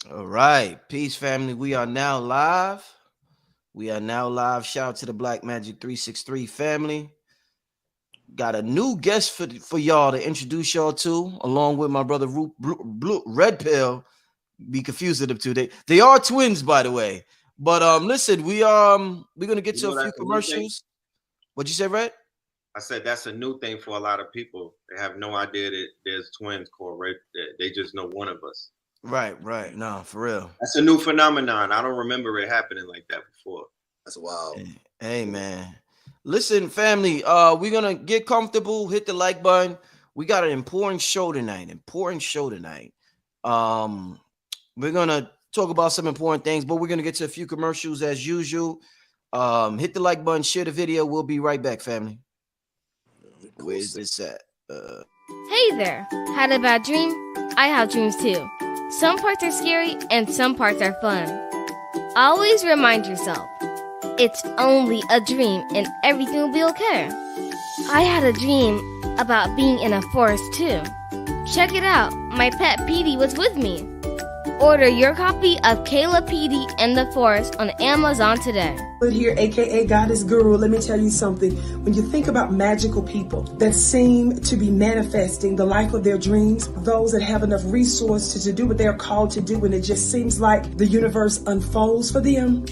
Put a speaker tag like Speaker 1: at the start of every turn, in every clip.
Speaker 1: All right. Peace, family. We are now live. We are now live. Shout out to the Black Magic 363 family. Got a new guest for y'all to introduce y'all to, along with my brother Red Pill. Be confused with them two. They are twins, by the way. But listen, we're gonna get
Speaker 2: You
Speaker 1: to a
Speaker 2: know
Speaker 1: few
Speaker 2: that's a new thing.
Speaker 1: commercials. What'd you say, Red?
Speaker 2: I said that's a new thing for a lot of people. They have no idea that there's twins called Red. They just know one of us.
Speaker 1: Right, right. No, for real.
Speaker 2: That's a new phenomenon. I don't remember it happening like that before.
Speaker 3: That's wild.
Speaker 1: Hey man. Listen, family, we're gonna get comfortable, hit the like button. We got an important show tonight. Important show tonight. Um, we're gonna talk about some important things, but we're gonna get to a few commercials as usual. Hit the like button, share the video. We'll be right back, family. Where's this at?
Speaker 4: Hey there! Had a bad dream? I have dreams too. Some parts are scary and some parts are fun. Always remind yourself, it's only a dream and everything will be okay. I had a dream about being in a forest too. Check it out, my pet Petey was with me. Order your copy of Kayla Petey and the Forest on Amazon today.
Speaker 5: Here, aka Goddess Guru, let me tell you something. When you think about magical people that seem to be manifesting the life of their dreams, those that have enough resources to do what they're called to do, and it just seems like the universe unfolds for them,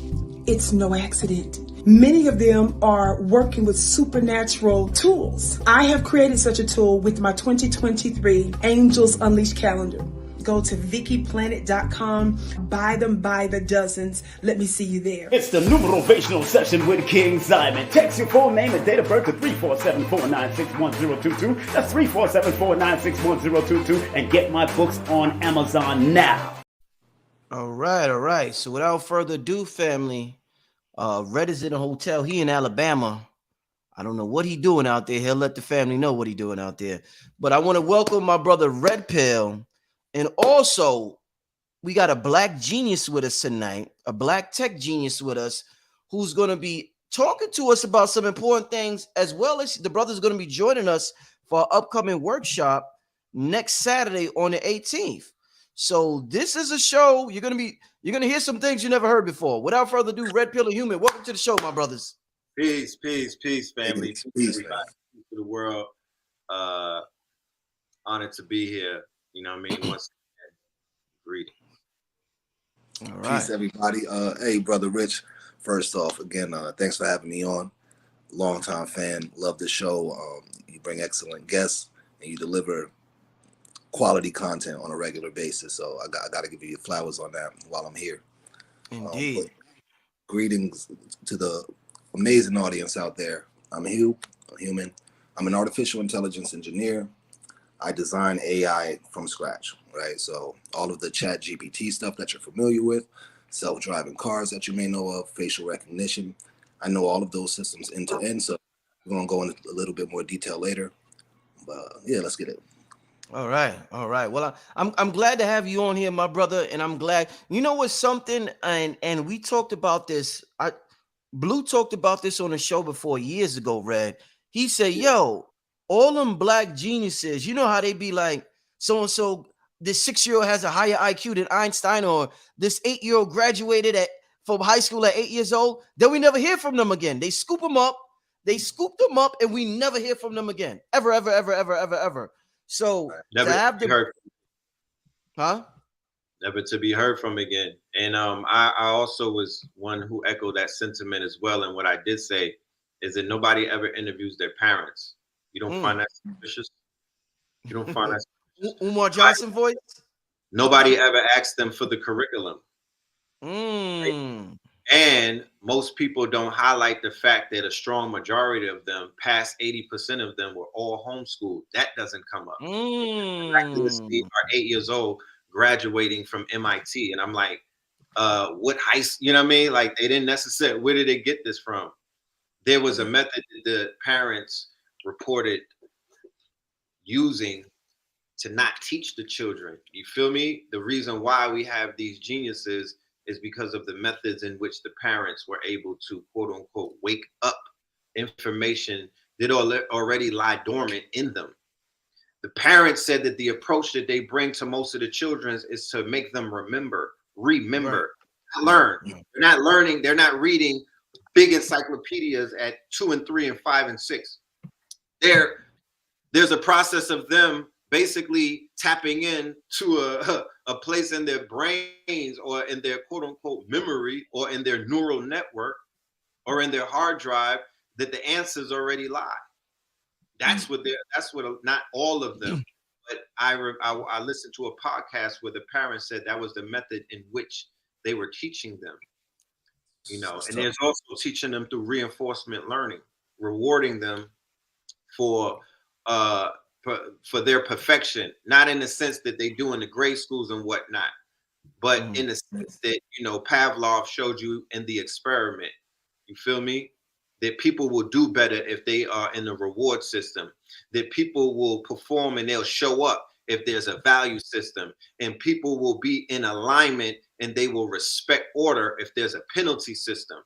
Speaker 5: it's no accident. Many of them are working with supernatural tools. I have created such a tool with my 2023 Angels Unleashed calendar. Go to VickyPlanet.com, buy them by the dozens. Let me see you there.
Speaker 6: It's the numerational session with King Simon. Text your full name and date of birth to 347-496-1022. That's 347-496-1022. And get my books on Amazon now.
Speaker 1: All right, all right. So without further ado, family, Red is in a hotel. He in Alabama. I don't know what he doing out there. He'll let the family know what he doing out there. But I want to welcome my brother Red Pill. And also, we got a black genius with us tonight, a black tech genius with us, who's going to be talking to us about some important things, as well as the brother's going to be joining us for our upcoming workshop next Saturday on the 18th. So this is a show you're gonna hear some things you never heard before. Without further ado, Red Pill and Hue-Man, welcome to the show, my brothers.
Speaker 2: Peace, peace, peace, family.
Speaker 3: Peace,
Speaker 2: Peace to the world. Honored to be here. You know what I mean? Once again, greetings.
Speaker 1: All right.
Speaker 3: Peace, everybody. Hey, brother Rich. First off, again, thanks for having me on. Longtime fan, love the show. You bring excellent guests and you deliver quality content on a regular basis. So I got to give you flowers on that while I'm here.
Speaker 1: Indeed.
Speaker 3: Greetings to the amazing audience out there. I'm Hue-Man. I'm an artificial intelligence engineer. I design AI from scratch, right? So all of the chat GPT stuff that you're familiar with, self-driving cars that you may know of, facial recognition. I know all of those systems end to end. So we're going to go into a little bit more detail later. But yeah, let's get it.
Speaker 1: All right, all right. Well, I'm glad to have you on here, my brother, and I'm glad. You know what's something, and we talked about this. Blue talked about this on a show before years ago. Red, he said, "Yo, all them black geniuses, you know how they be like, so and so. This 6-year-old has a higher IQ than Einstein, or this 8-year-old graduated from high school at 8 years old. Then we never hear from them again. They scoop them up, and we never hear from them again, ever, ever, ever, ever, ever, ever." So
Speaker 2: Never
Speaker 1: to have
Speaker 2: to be heard,
Speaker 1: huh?
Speaker 2: never to be heard from again. And I also was one who echoed that sentiment as well. And what I did say is that nobody ever interviews their parents. You don't find that suspicious? You don't find that suspicious?
Speaker 1: Umar Johnson voice?
Speaker 2: Nobody ever asked them for the curriculum.
Speaker 1: Mm.
Speaker 2: And most people don't highlight the fact that a strong majority of them, past 80% of them, were all homeschooled. That doesn't come up. Miraculously are 8 years old, graduating from MIT. And I'm like, what high school? You know what I mean? Like, they didn't necessarily, where did they get this from? There was a method that the parents reported using to not teach the children. You feel me? The reason why we have these geniuses is because of the methods in which the parents were able to, quote unquote, wake up information that already lie dormant in them. The parents said that the approach that they bring to most of the children is to make them remember remember,
Speaker 1: Right.
Speaker 2: learn.
Speaker 1: Right.
Speaker 2: They're not learning. They're not reading big encyclopedias at 2 and 3 and 5 and 6. There's a process of them basically tapping in to a place in their brains or in their quote unquote memory or in their neural network or in their hard drive that the answers already lie. That's what not all of them, but I listened to a podcast where the parents said that was the method in which they were teaching them, and there's also teaching them through reinforcement learning, rewarding them for uh for their perfection, not in the sense that they do in the grade schools and whatnot, but in the sense that Pavlov showed you in the experiment. You feel me? That people will do better if they are in the reward system. That people will perform and they'll show up if there's a value system, and people will be in alignment and they will respect order if there's a penalty system.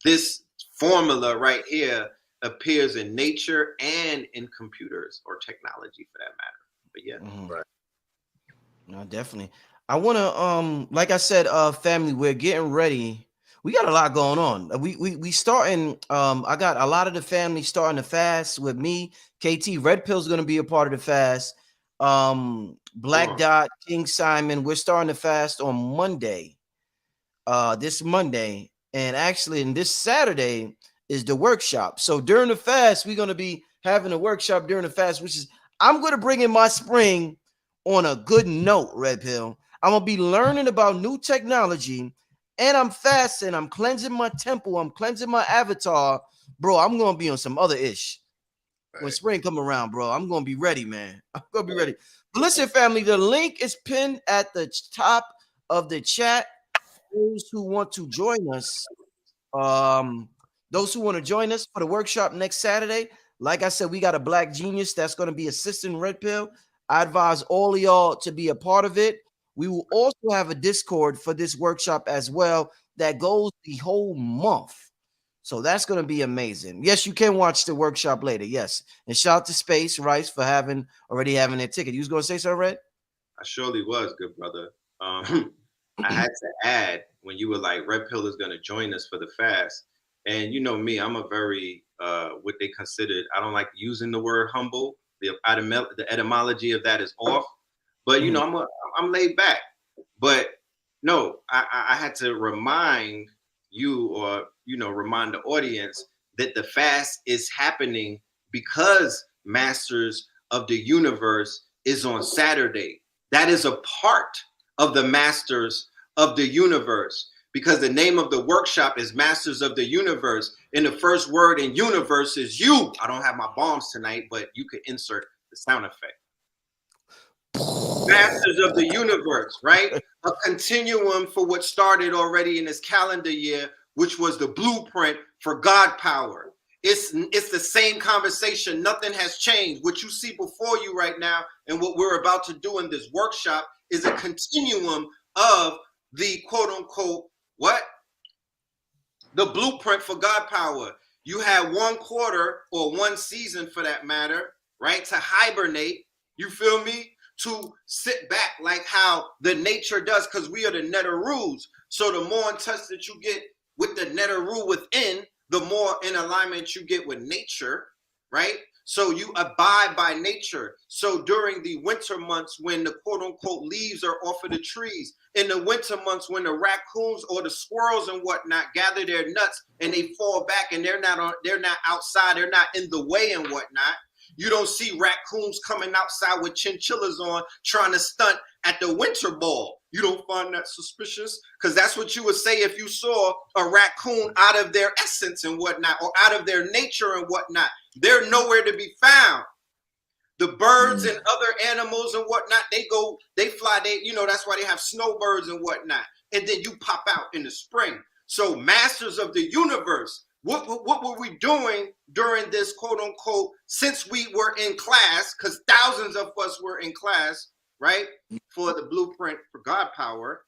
Speaker 2: This formula right here appears in nature and in computers or technology for that matter. But yeah.
Speaker 3: Right.
Speaker 1: No, definitely. I want to like I said, family, we're getting ready. We got a lot going on. We starting I got a lot of the family starting to fast with me. KT Red Pill's going to be a part of the fast. Black Dot, King Simon, we're starting to fast on Monday. This Monday, and actually in this Saturday is the workshop. So during the fast, we're going to be having a workshop during the fast, which is I'm going to bring in my spring on a good note, Red Pill. I'm going to be learning about new technology, and I'm fasting. I'm cleansing my temple. I'm cleansing my avatar. Bro, I'm going to be on some other ish. Right. When spring come around, bro, I'm going to be ready, man. I'm going to be ready. But listen, family, the link is pinned at the top of the chat. Those who want to join us, those who want to join us for the workshop next Saturday, like I said, we got a Black Genius that's going to be assisting Red Pill. I advise all of y'all to be a part of it. We will also have a Discord for this workshop as well that goes the whole month. So that's going to be amazing. Yes, you can watch the workshop later. Yes. And shout out to Space Rice for already having their ticket. You was going to say so, Red?
Speaker 2: I surely was, good brother. I had to add when you were like, Red Pill is going to join us for the fast. And you know me, I'm a very, what they considered, I don't like using the word humble. The etymology of that is off. But, I'm laid back. But no, I had to remind you or, remind the audience that the fast is happening because Masters of the Universe is on Saturday. That is a part of the Masters of the Universe, because the name of the workshop is Masters of the Universe, and the first word in universe is you. I don't have my bombs tonight, but you could insert the sound effect. Masters of the Universe, right? A continuum for what started already in this calendar year, which was the blueprint for God power. It's the same conversation. Nothing has changed. What you see before you right now and what we're about to do in this workshop is a continuum of the quote unquote, the blueprint for God power. You have 1 quarter or 1 season for that matter, right? To hibernate, you feel me? To sit back like how the nature does, because we are the Neteru's. So the more in touch that you get with the Neteru within, the more in alignment you get with nature, right? So you abide by nature. So during the winter months when the quote unquote leaves are off of the trees, in the winter months when the raccoons or the squirrels and whatnot gather their nuts and they fall back and they're not outside, they're not in the way and whatnot. You don't see raccoons coming outside with chinchillas on trying to stunt at the winter ball. You don't find that suspicious? Because that's what you would say if you saw a raccoon out of their essence and whatnot, or out of their nature and whatnot. They're nowhere to be found. The birds and other animals and whatnot, they fly, that's why they have snowbirds and whatnot. And then you pop out in the spring. So Masters of the Universe, what were we doing during this quote unquote, since we were in class, because thousands of us were in class, right? For the blueprint for God power.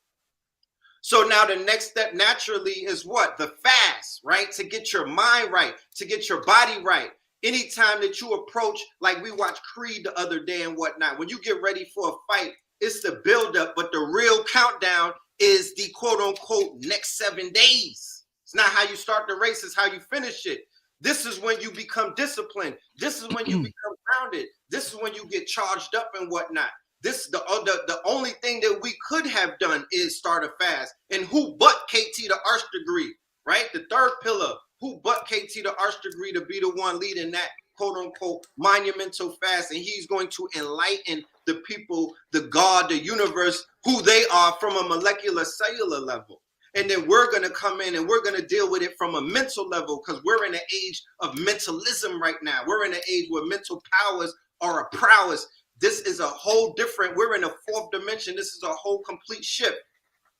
Speaker 2: So now the next step naturally is what? The fast, right? To get your mind right, to get your body right. Anytime that you approach, like we watched Creed the other day and whatnot, when you get ready for a fight, it's the buildup, but the real countdown is the quote unquote next 7 days. It's not how you start the race, it's how you finish it. This is when you become disciplined. This is when you become grounded. This is when you get charged up and whatnot. This the only thing that we could have done is start a fast. And who but KT the arch degree, right? The third pillar, who but KT the arch degree to be the one leading that quote unquote monumental fast. And he's going to enlighten the people, the God, the universe, who they are from a molecular cellular level. And then we're going to come in and we're going to deal with it from a mental level, because we're in an age of mentalism right now. We're in an age where mental powers are a prowess. This is a whole different, we're in a fourth dimension. This is a whole complete shift.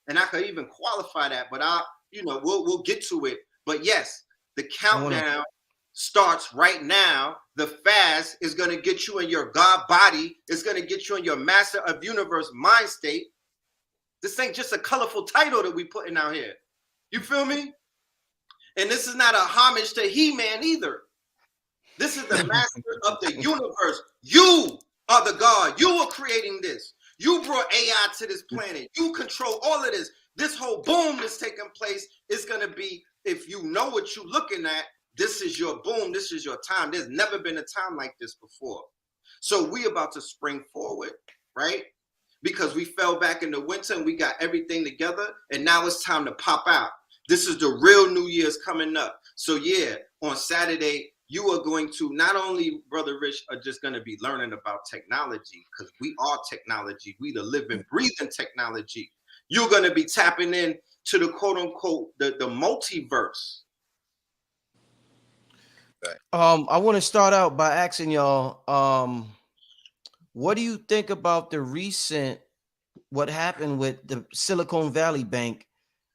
Speaker 2: And I could even qualify that, but we'll get to it. But yes, the countdown starts right now. The fast is going to get you in your God body. It's going to get you in your master of universe mind state. This ain't just a colorful title that we putting out here. You feel me? And this is not a homage to He-Man either. This is the master of the universe. You are the God. You are creating this. You brought AI to this planet. You control all of this. This whole boom that's taking place is going to be, if you know what you're looking at, this is your boom. This is your time. There's never been a time like this before. So we about to spring forward, right? Because we fell back in the winter and we got everything together, and now it's time to pop out. This is the real New Year's coming up. So yeah, on Saturday, you are going to, not only, Brother Rich, are just going to be learning about technology, because we are technology. We the living, breathing technology. You're going to be tapping in to the quote unquote, the multiverse.
Speaker 1: Right. I want to start out by asking y'all, what do you think about the recent, what happened with the Silicon Valley Bank,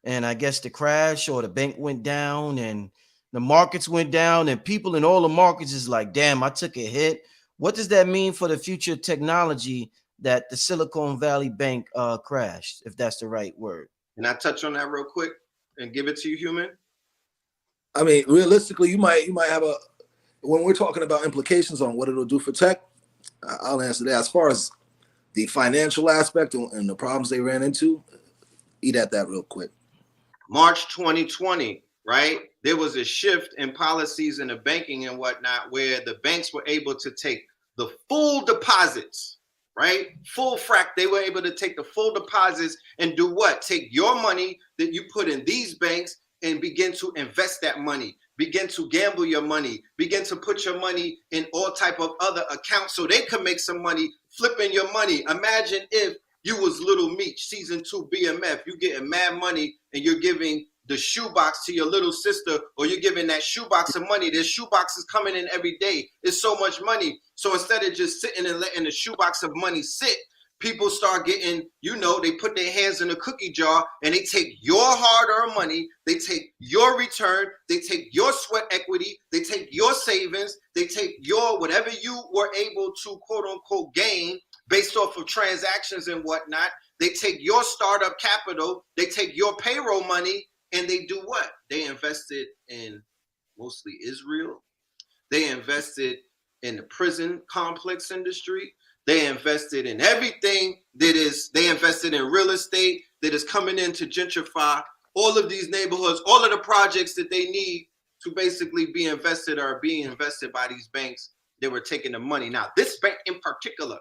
Speaker 1: and I guess the crash, or the bank went down and the markets went down, and people in all the markets is like, damn, I took a hit. What does that mean for the future technology that the Silicon Valley Bank crashed, if that's the right word?
Speaker 2: Can I touch on that real quick and give it to you, Hue-Man?
Speaker 3: I mean, realistically, you might have when we're talking about implications on what it'll do for tech, I'll answer that. As far as the financial aspect and the problems they ran into, eat at that real quick.
Speaker 2: March 2020, right? There was a shift in policies in the banking and whatnot, where the banks were able to take the full deposits, right? Full frac. They were able to take the full deposits and do what? Take your money that you put in these banks and begin to invest that money, begin to gamble your money, begin to put your money in all type of other accounts so they can make some money flipping your money. Imagine if you was Little Meech, season 2 BMF, you getting mad money and you're giving the shoebox to your little sister, or you're giving that shoebox of money. This shoebox is coming in every day. It's so much money. So instead of just sitting and letting the shoebox of money sit, people start getting, they put their hands in a cookie jar and they take your hard-earned money, they take your return, they take your sweat equity, they take your savings, they take your whatever you were able to quote-unquote gain based off of transactions and whatnot. They take your startup capital, they take your payroll money, and they do what? They invested in mostly Israel. They invested in the prison complex industry. They invested in everything they invested in real estate that is coming in to gentrify all of these neighborhoods, all of the projects that they need to basically be invested are being invested by these banks that were taking the money. Now, this bank in particular,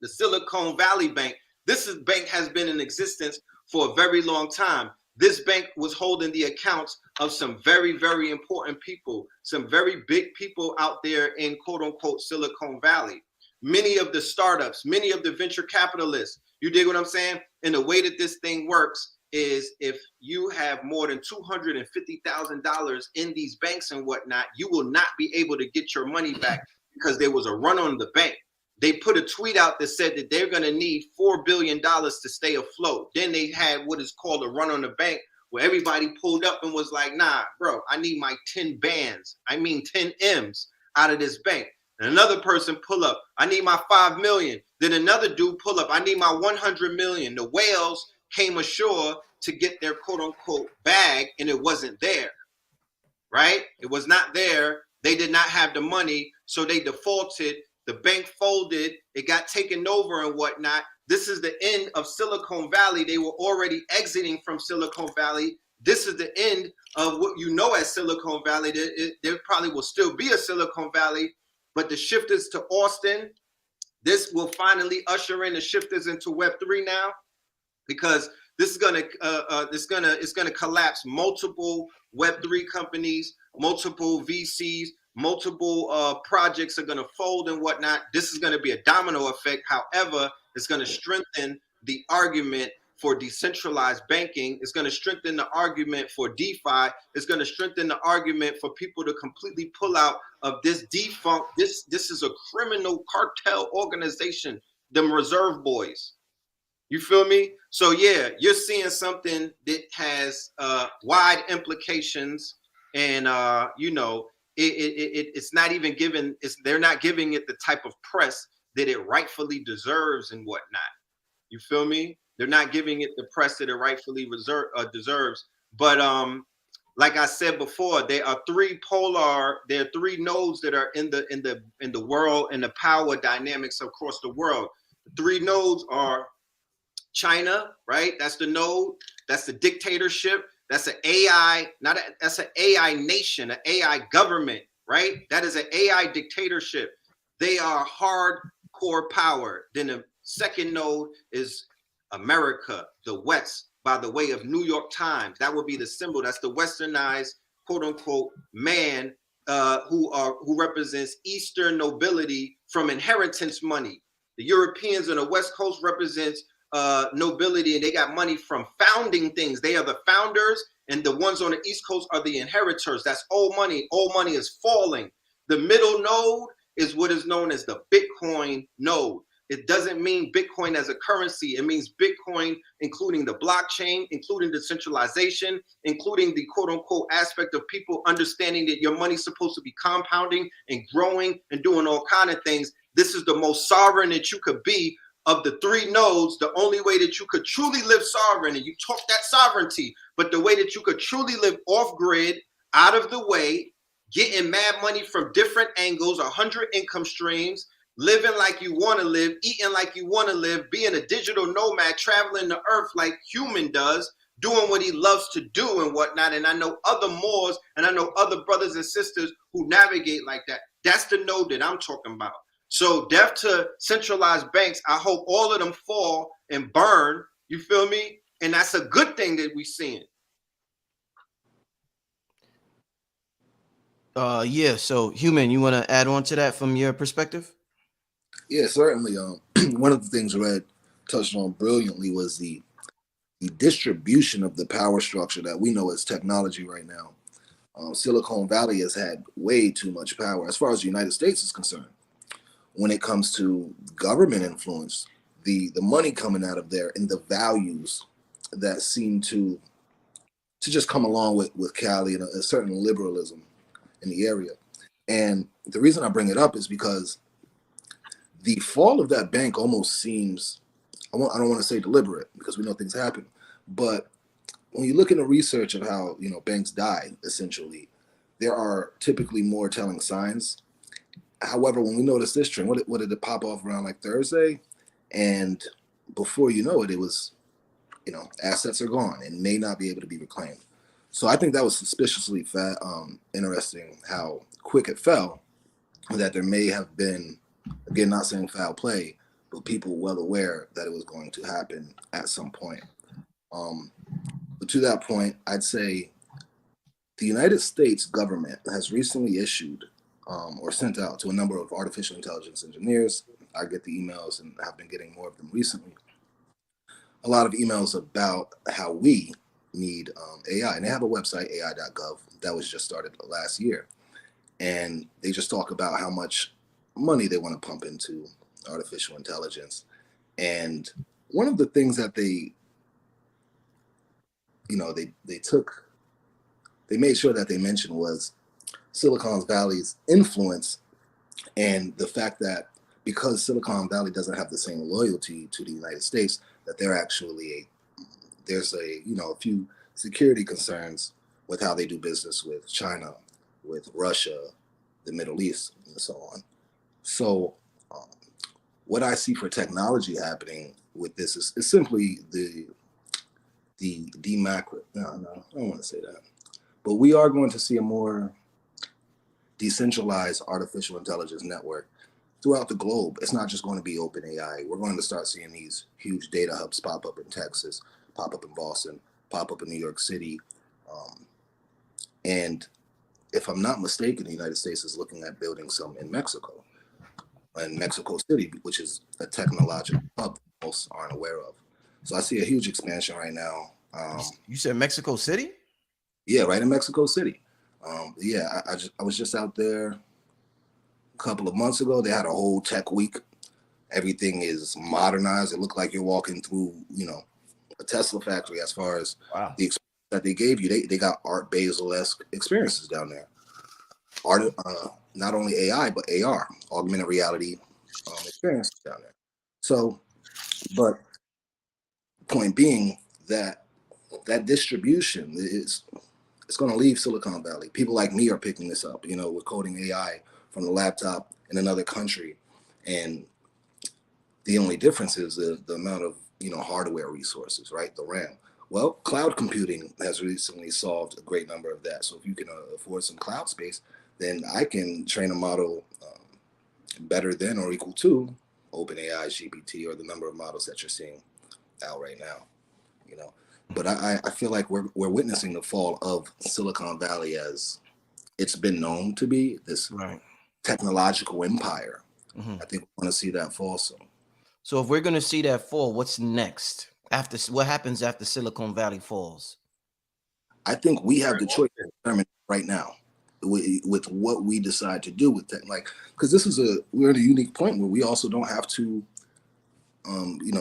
Speaker 2: the Silicon Valley Bank, bank has been in existence for a very long time. This bank was holding the accounts of some very, very important people, some very big people out there in quote unquote Silicon Valley. Many of the startups, many of the venture capitalists, you dig what I'm saying? And the way that this thing works is if you have more than $250,000 in these banks and whatnot, you will not be able to get your money back because there was a run on the bank. They put a tweet out that said that they're going to need $4 billion to stay afloat. Then they had what is called a run on the bank, where everybody pulled up and was like, nah, bro, I need my 10 bands. I mean 10 M's out of this bank. And another person pull up, I need my 5 million. Then another dude pull up, I need my 100 million. The whales came ashore to get their quote unquote bag, and it wasn't there, right? It was not there. They did not have the money, so they defaulted. The bank folded, it got taken over and whatnot. This is the end of Silicon Valley. They were already exiting from Silicon Valley. This is the end of what you know as Silicon Valley. There probably will still be a Silicon Valley, but the shift is to Austin. This will finally usher in the shifters into Web3 now, because this is gonna collapse multiple Web3 companies, multiple VCs, multiple projects are gonna fold and whatnot. This is gonna be a domino effect. However, it's gonna strengthen the argument for decentralized banking. It's going to strengthen the argument for DeFi. It's going to strengthen the argument for people to completely pull out of this defunct. This is a criminal cartel organization, them Reserve Boys. You feel me? So yeah, you're seeing something that has wide implications, and it's not even given. They're not giving it the type of press that it rightfully deserves and whatnot. You feel me? They're not giving it the press that it rightfully deserves. But like I said before, there are three nodes that are in the world and the power dynamics across the world. The three nodes are China, right? That's the node. That's the dictatorship. That's an AI, that's an AI nation, an AI government, right? That is an AI dictatorship. They are hardcore power. Then the second node is America, the West, by the way of New York Times. That would be the symbol. That's the westernized, quote unquote, man who represents Eastern nobility from inheritance money. The Europeans on the West Coast represents nobility, and they got money from founding things. They are the founders, and the ones on the East Coast are the inheritors. That's old money. Old money is falling. The middle node is what is known as the Bitcoin node. It doesn't mean Bitcoin as a currency. It means Bitcoin, including the blockchain, including decentralization, including the quote unquote aspect of people understanding that your money's supposed to be compounding and growing and doing all kinds of things. This is the most sovereign that you could be of the three nodes. The only way that you could truly live sovereign, and you talk that sovereignty, but the way that you could truly live off grid, out of the way, getting mad money from different angles, 100 income streams, living like you want to live, eating like you want to live, being a digital nomad, traveling the earth like Hue-Man does, doing what he loves to do and whatnot. And I know other Moors and I know other brothers and sisters who navigate like that. That's the node that I'm talking about. So death to centralized banks, I hope all of them fall and burn. You feel me? And that's a good thing that we're seeing.
Speaker 1: Yeah. So Hue-Man, you want to add on to that from your perspective?
Speaker 3: Yeah, certainly. One of the things Red touched on brilliantly was the distribution of the power structure that we know as technology right now. Silicon Valley has had way too much power as far as the United States is concerned. When it comes to government influence, the money coming out of there and the values that seem to just come along with Cali and a certain liberalism in the area. And the reason I bring it up is because the fall of that bank almost seems, I don't want to say deliberate because we know things happen, but when you look into research of how banks die, essentially, there are typically more telling signs. However, when we notice this trend, what did it pop off around like Thursday? And before you know it, it was, assets are gone and may not be able to be reclaimed. So I think that was suspiciously interesting how quick it fell, that there may have been, again, not saying foul play, but people well aware that it was going to happen at some point. But to that point, I'd say the United States government has recently issued or sent out to a number of artificial intelligence engineers. I get the emails and have been getting more of them recently. A lot of emails about how we need AI. And they have a website, ai.gov, that was just started last year. And they just talk about how much money they want to pump into artificial intelligence. And one of the things that they made sure that they mentioned was Silicon Valley's influence and the fact that because Silicon Valley doesn't have the same loyalty to the United States, that they're actually there's a few security concerns with how they do business with China, with Russia, the Middle East, and so on. So what I see for technology happening with this is simply the demacro. No, I don't want to say that. But we are going to see a more decentralized artificial intelligence network throughout the globe. It's not just going to be open AI. We're going to start seeing these huge data hubs pop up in Texas, pop up in Boston, pop up in New York City. Um, and if I'm not mistaken, the United States is looking at building some in Mexico, in Mexico City, which is a technological hub that most aren't aware of. So I see a huge expansion right now.
Speaker 1: You said Mexico City?
Speaker 3: Yeah, right in Mexico City. Yeah, I was just out there a couple of months ago. They had a whole tech week. Everything is modernized. It looked like you're walking through, a Tesla factory as far as
Speaker 1: Wow.
Speaker 3: the experience that they gave you. They got Art Basel-esque experiences down there. Art, not only AI but AR, augmented reality experiences down there. So, but point being that that distribution is it's going to leave Silicon Valley. People like me are picking this up. We're coding AI from the laptop in another country, and the only difference is the amount of hardware resources, right? The RAM. Well, cloud computing has recently solved a great number of that. So if you can afford some cloud space, then I can train a model better than or equal to OpenAI, GPT, or the number of models that you're seeing out right now. You know, but I feel like we're witnessing the fall of Silicon Valley as it's been known to be this
Speaker 1: Right.
Speaker 3: technological empire.
Speaker 1: Hmm.
Speaker 3: I think we want to see that fall soon.
Speaker 1: So if we're going to see that fall, what's next? After what happens after Silicon Valley falls?
Speaker 3: I think we have the choice to determine right now with what we decide to do with that. Like, because we're at a unique point where we also don't have to,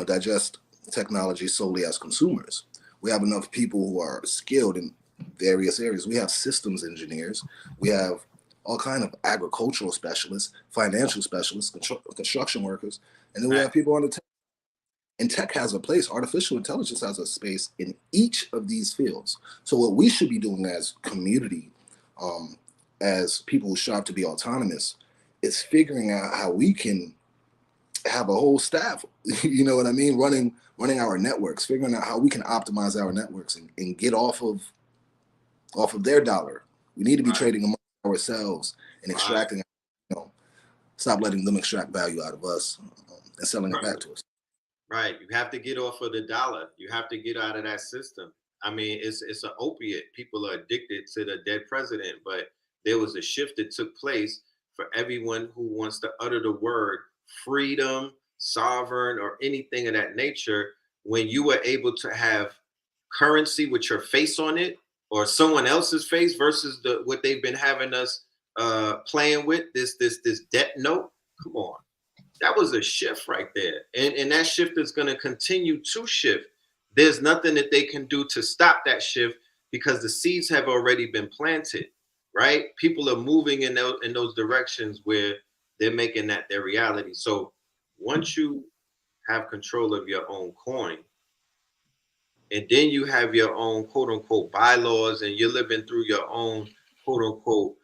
Speaker 3: digest technology solely as consumers. We have enough people who are skilled in various areas. We have systems engineers. We have all kind of agricultural specialists, financial specialists, construction workers, and then we have people on the and tech has a place, artificial intelligence has a space in each of these fields. So what we should be doing as community, as people who strive to be autonomous, is figuring out how we can have a whole staff, you know what I mean, running our networks, figuring out how we can optimize our networks and get off of their dollar. We need to be trading among ourselves and extracting, stop letting them extract value out of us and selling it back to us.
Speaker 2: Right. You have to get off of the dollar. You have to get out of that system. I mean, it's an opiate. People are addicted to the dead president, but there was a shift that took place for everyone who wants to utter the word freedom, sovereign, or anything of that nature. When you were able to have currency with your face on it or someone else's face versus what they've been having us playing with, this debt note. Come on. That was a shift right there. And that shift is going to continue to shift. There's nothing that they can do to stop that shift because the seeds have already been planted, right? People are moving in those directions where they're making that their reality. So once you have control of your own coin, and then you have your own quote unquote bylaws, and you're living through your own quote unquote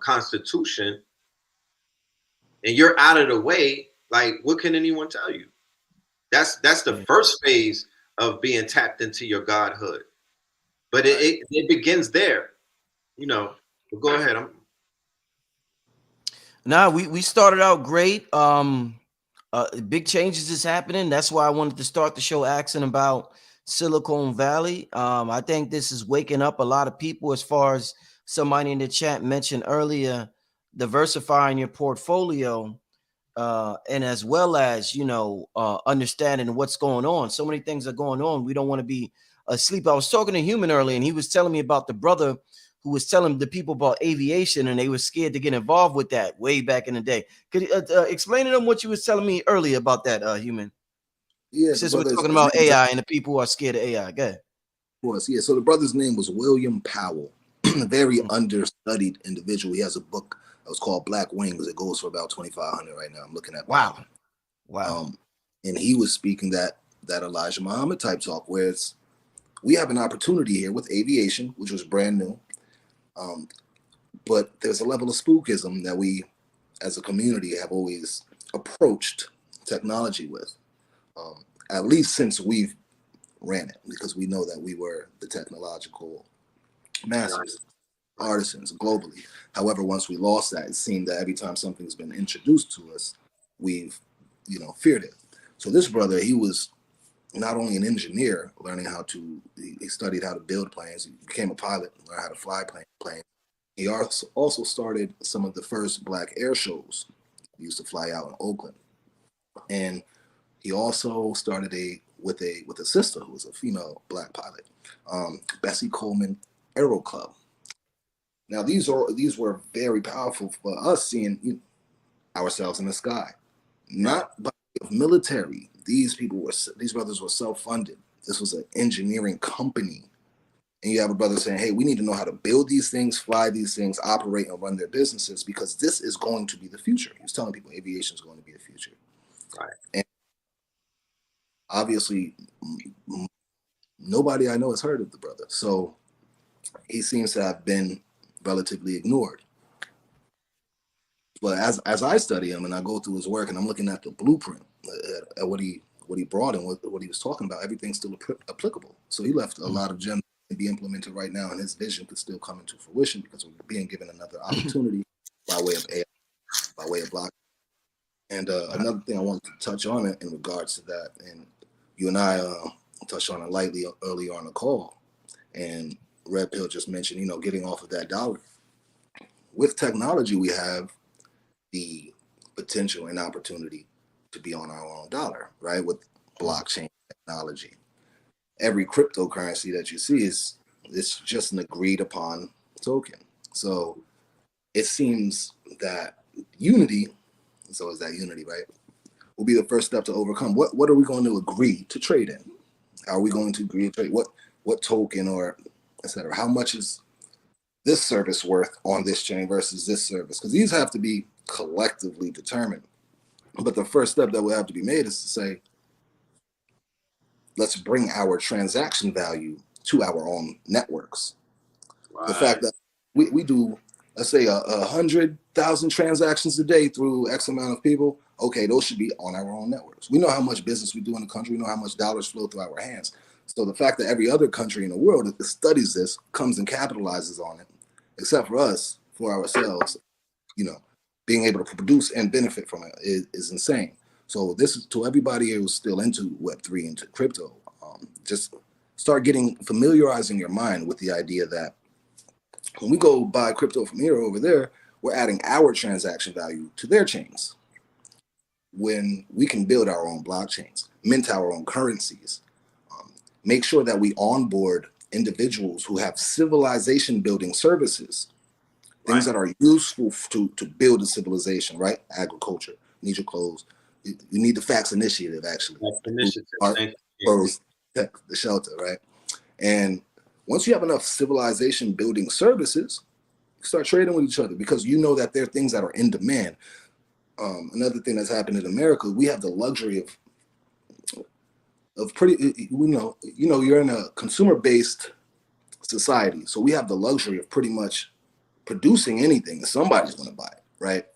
Speaker 2: constitution, and you're out of the way, like what can anyone tell you? That's the first phase of being tapped into your godhood. But it begins there, But go ahead.
Speaker 1: Nah, we started out great. Big changes is happening. That's why I wanted to start the show asking about Silicon Valley. I think this is waking up a lot of people, as far as somebody in the chat mentioned earlier, diversifying your portfolio. And as well as understanding what's going on. So many things are going on. We don't want to be asleep. I was talking to Hue-Man earlier, and he was telling me about the brother who was telling the people about aviation, and they were scared to get involved with that way back in the day. Could you explain to them what you was telling me earlier about that, Hue-Man?
Speaker 3: Yeah,
Speaker 1: Since we're talking about AI and the people who are scared of AI, go ahead.
Speaker 3: Of course, yeah. So the brother's name was William Powell, a very understudied individual. He has a book that was called Black Wings. It goes for about 2,500 right now. I'm looking at.
Speaker 1: Wow.
Speaker 3: And he was speaking that Elijah Muhammad type talk, where we have an opportunity here with aviation, which was brand new. But there's a level of spookism that we, as a community, have always approached technology with, at least since we've ran it, because we know that we were the technological masters, artisans globally. However, once we lost that, it seemed that every time something's been introduced to us, we've, feared it. So this brother, he was not only an engineer, learning how to, he studied how to build planes. He became a pilot, learned how to fly planes. He also started some of the first black air shows. He used to fly out in Oakland, and he also started with a sister who was a female black pilot, Bessie Coleman Aero Club. Now these were very powerful for us, seeing ourselves in the sky, not by way of military. These brothers were self-funded. This was an engineering company, and you have a brother saying, "Hey, we need to know how to build these things, fly these things, operate and run their businesses, because this is going to be the future." He was telling people aviation is going to be the future,
Speaker 2: Right.
Speaker 3: and obviously, nobody I know has heard of the brother, so he seems to have been relatively ignored. But as I study him and I go through his work and I'm looking at the blueprint, at what he brought and what he was talking about, everything's still applicable. So he left a lot of gems to be implemented right now, and his vision could still come into fruition because we're being given another opportunity by way of AI, by way of block. And another thing I wanted to touch on in regards to that, and you and I touched on it lightly earlier on the call, and Red Pill just mentioned, getting off of that dollar. With technology, we have the potential and opportunity to be on our own dollar, right? With blockchain technology, every cryptocurrency that you see it's just an agreed upon token. So it seems that unity, so is that unity, right, will be the first step to overcome. What are we going to agree to trade in? Are we going to agree to trade what token or etc.? How much is this service worth on this chain versus this service? Because these have to be collectively determined. But the first step that will have to be made is to say, let's bring our transaction value to our own networks. Right. The fact that we do, let's say, 100,000 transactions a day through X amount of people, okay, those should be on our own networks. We know how much business we do in the country. We know how much dollars flow through our hands. So the fact that every other country in the world that studies this comes and capitalizes on it, except for us, for ourselves, being able to produce and benefit from it is insane. So this is to everybody who's still into Web3, into crypto. Just start familiarizing your mind with the idea that when we go buy crypto from here or over there, we're adding our transaction value to their chains. When we can build our own blockchains, mint our own currencies, make sure that we onboard individuals who have civilization building services, things that are useful to build a civilization, right? Agriculture, you need your clothes. You need the Facts Initiative, actually. Clothes, the shelter, right? And once you have enough civilization building services, you start trading with each other because you know that there are things that are in demand. Another thing that's happened in America, we have the luxury of you're in a consumer-based society. So we have the luxury of pretty much producing anything. Somebody's going to buy it, right?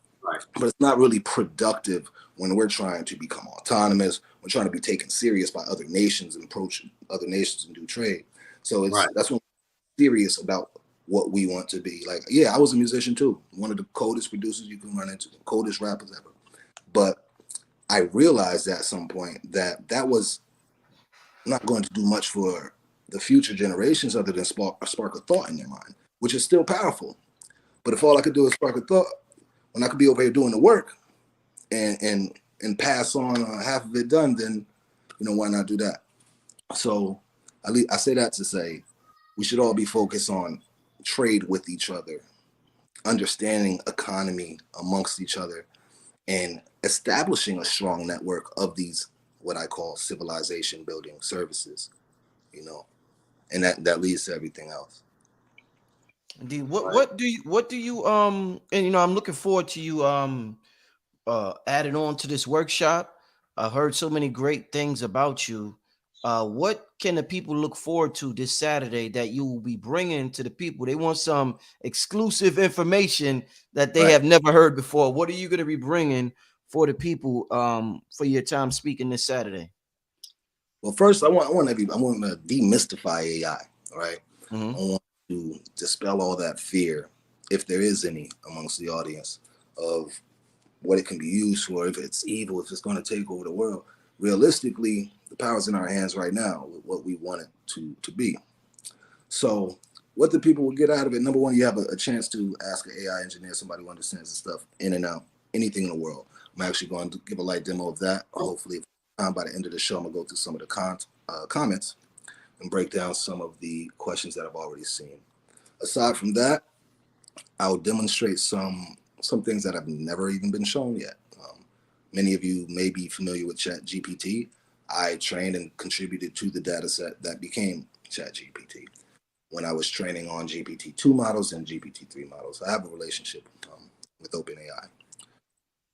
Speaker 3: But it's not really productive when we're trying to become autonomous. We're trying to be taken serious by other nations and approach other nations and do trade. So that's when we're serious about what we want to be. Like, yeah, I was a musician too. One of the coldest producers you can run into, the coldest rappers ever. But I realized at some point that was not going to do much for the future generations other than spark a thought in their mind, which is still powerful. But if all I could do is spark a thought, when I could be over here doing the work and pass on half of it done, then why not do that? So I say that to say we should all be focused on trade with each other, understanding economy amongst each other, and establishing a strong network of these what I call civilization building services, and that leads to everything else.
Speaker 1: Indeed. What do you and I'm looking forward to you adding on to this workshop. I heard so many great things about you. What can the people look forward to this Saturday that you will be bringing to the people? They want some exclusive information that they have never heard before. What are you going to be bringing for the people for your time speaking this Saturday?
Speaker 3: Well, first, I want to demystify AI. All right,
Speaker 1: Mm-hmm.
Speaker 3: I want to dispel all that fear, if there is any amongst the audience, of what it can be used for, if it's evil, if it's going to take over the world. Realistically, the power's in our hands right now with what we want it to be. So what the people will get out of it, number one, you have a chance to ask an AI engineer, somebody who understands the stuff in and out, anything in the world. I'm actually going to give a light demo of that. Hopefully, by the end of the show, I'm going to go through some of the comments and break down some of the questions that I've already seen. Aside from that, I'll demonstrate some things that have never even been shown yet. Many of you may be familiar with ChatGPT. I trained and contributed to the data set that became ChatGPT when I was training on GPT-2 models and GPT-3 models. I have a relationship with OpenAI.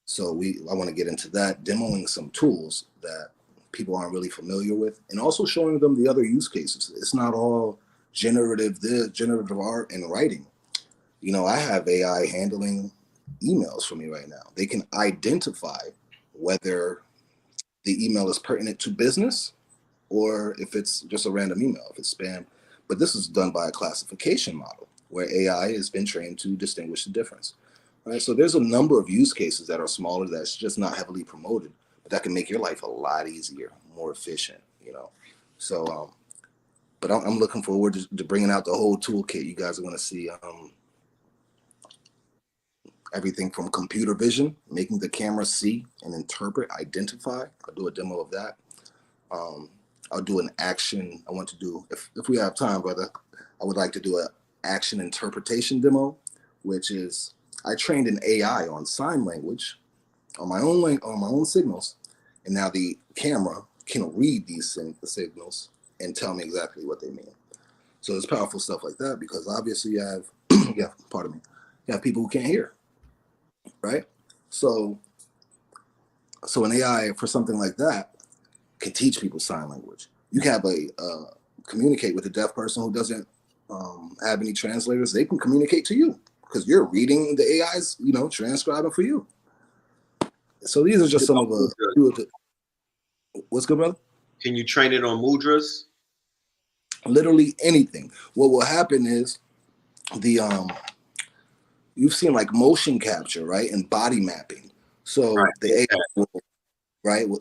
Speaker 3: So I want to get into that, demoing some tools that people aren't really familiar with, and also showing them the other use cases. It's not all generative art and writing. You know, I have AI handling emails for me right now. They can identify whether the email is pertinent to business or if it's just a random email, if it's spam. But this is done by a classification model where AI has been trained to distinguish the difference. Right? So there's a number of use cases that are smaller that's just not heavily promoted, but that can make your life a lot easier, more efficient, you know. So, but I'm looking forward to bringing out the whole toolkit. You guys are going to see everything from computer vision, making the camera see and interpret, identify. I'll do a demo of that. I'll do an action. I want to do, if we have time, brother, I would like to do an action interpretation demo, which is I trained an AI on sign language on my own signals, and now the camera can read these signals and tell me exactly what they mean. So there's powerful stuff like that because obviously you have, yeah, pardon me, you have people who can't hear, right? So an AI for something like that can teach people sign language. You can have communicate with a deaf person who doesn't have any translators. They can communicate to you because you're reading the AI's, transcribing for you. So these are just some of the. What's good, brother?
Speaker 2: Can you train it on mudras?
Speaker 3: Literally anything. What will happen is you've seen like motion capture, right, and body mapping. So the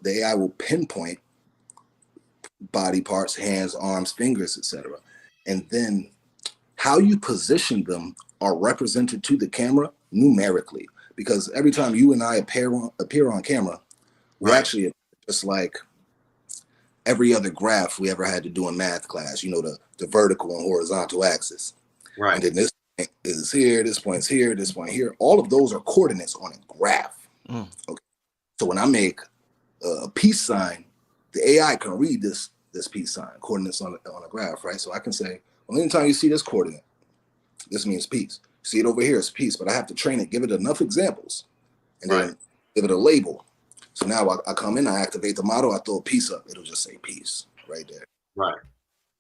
Speaker 3: AI will pinpoint body parts, hands, arms, fingers, etc. And then how you position them are represented to the camera numerically. Because every time you and I appear on camera, we actually just like every other graph we ever had to do in math class, the vertical and horizontal axis.
Speaker 2: Right.
Speaker 3: And then this point is here, this point's here, this point here. All of those are coordinates on a graph. Okay. So when I make a peace sign, the AI can read this peace sign, coordinates on a graph, right? So I can say, well, anytime you see this coordinate, this means peace. See it over here, it's peace, but I have to train it, give it enough examples, and then give it a label. So now I come in, I activate the model, I throw a piece up, it'll just say peace right there.
Speaker 2: Right.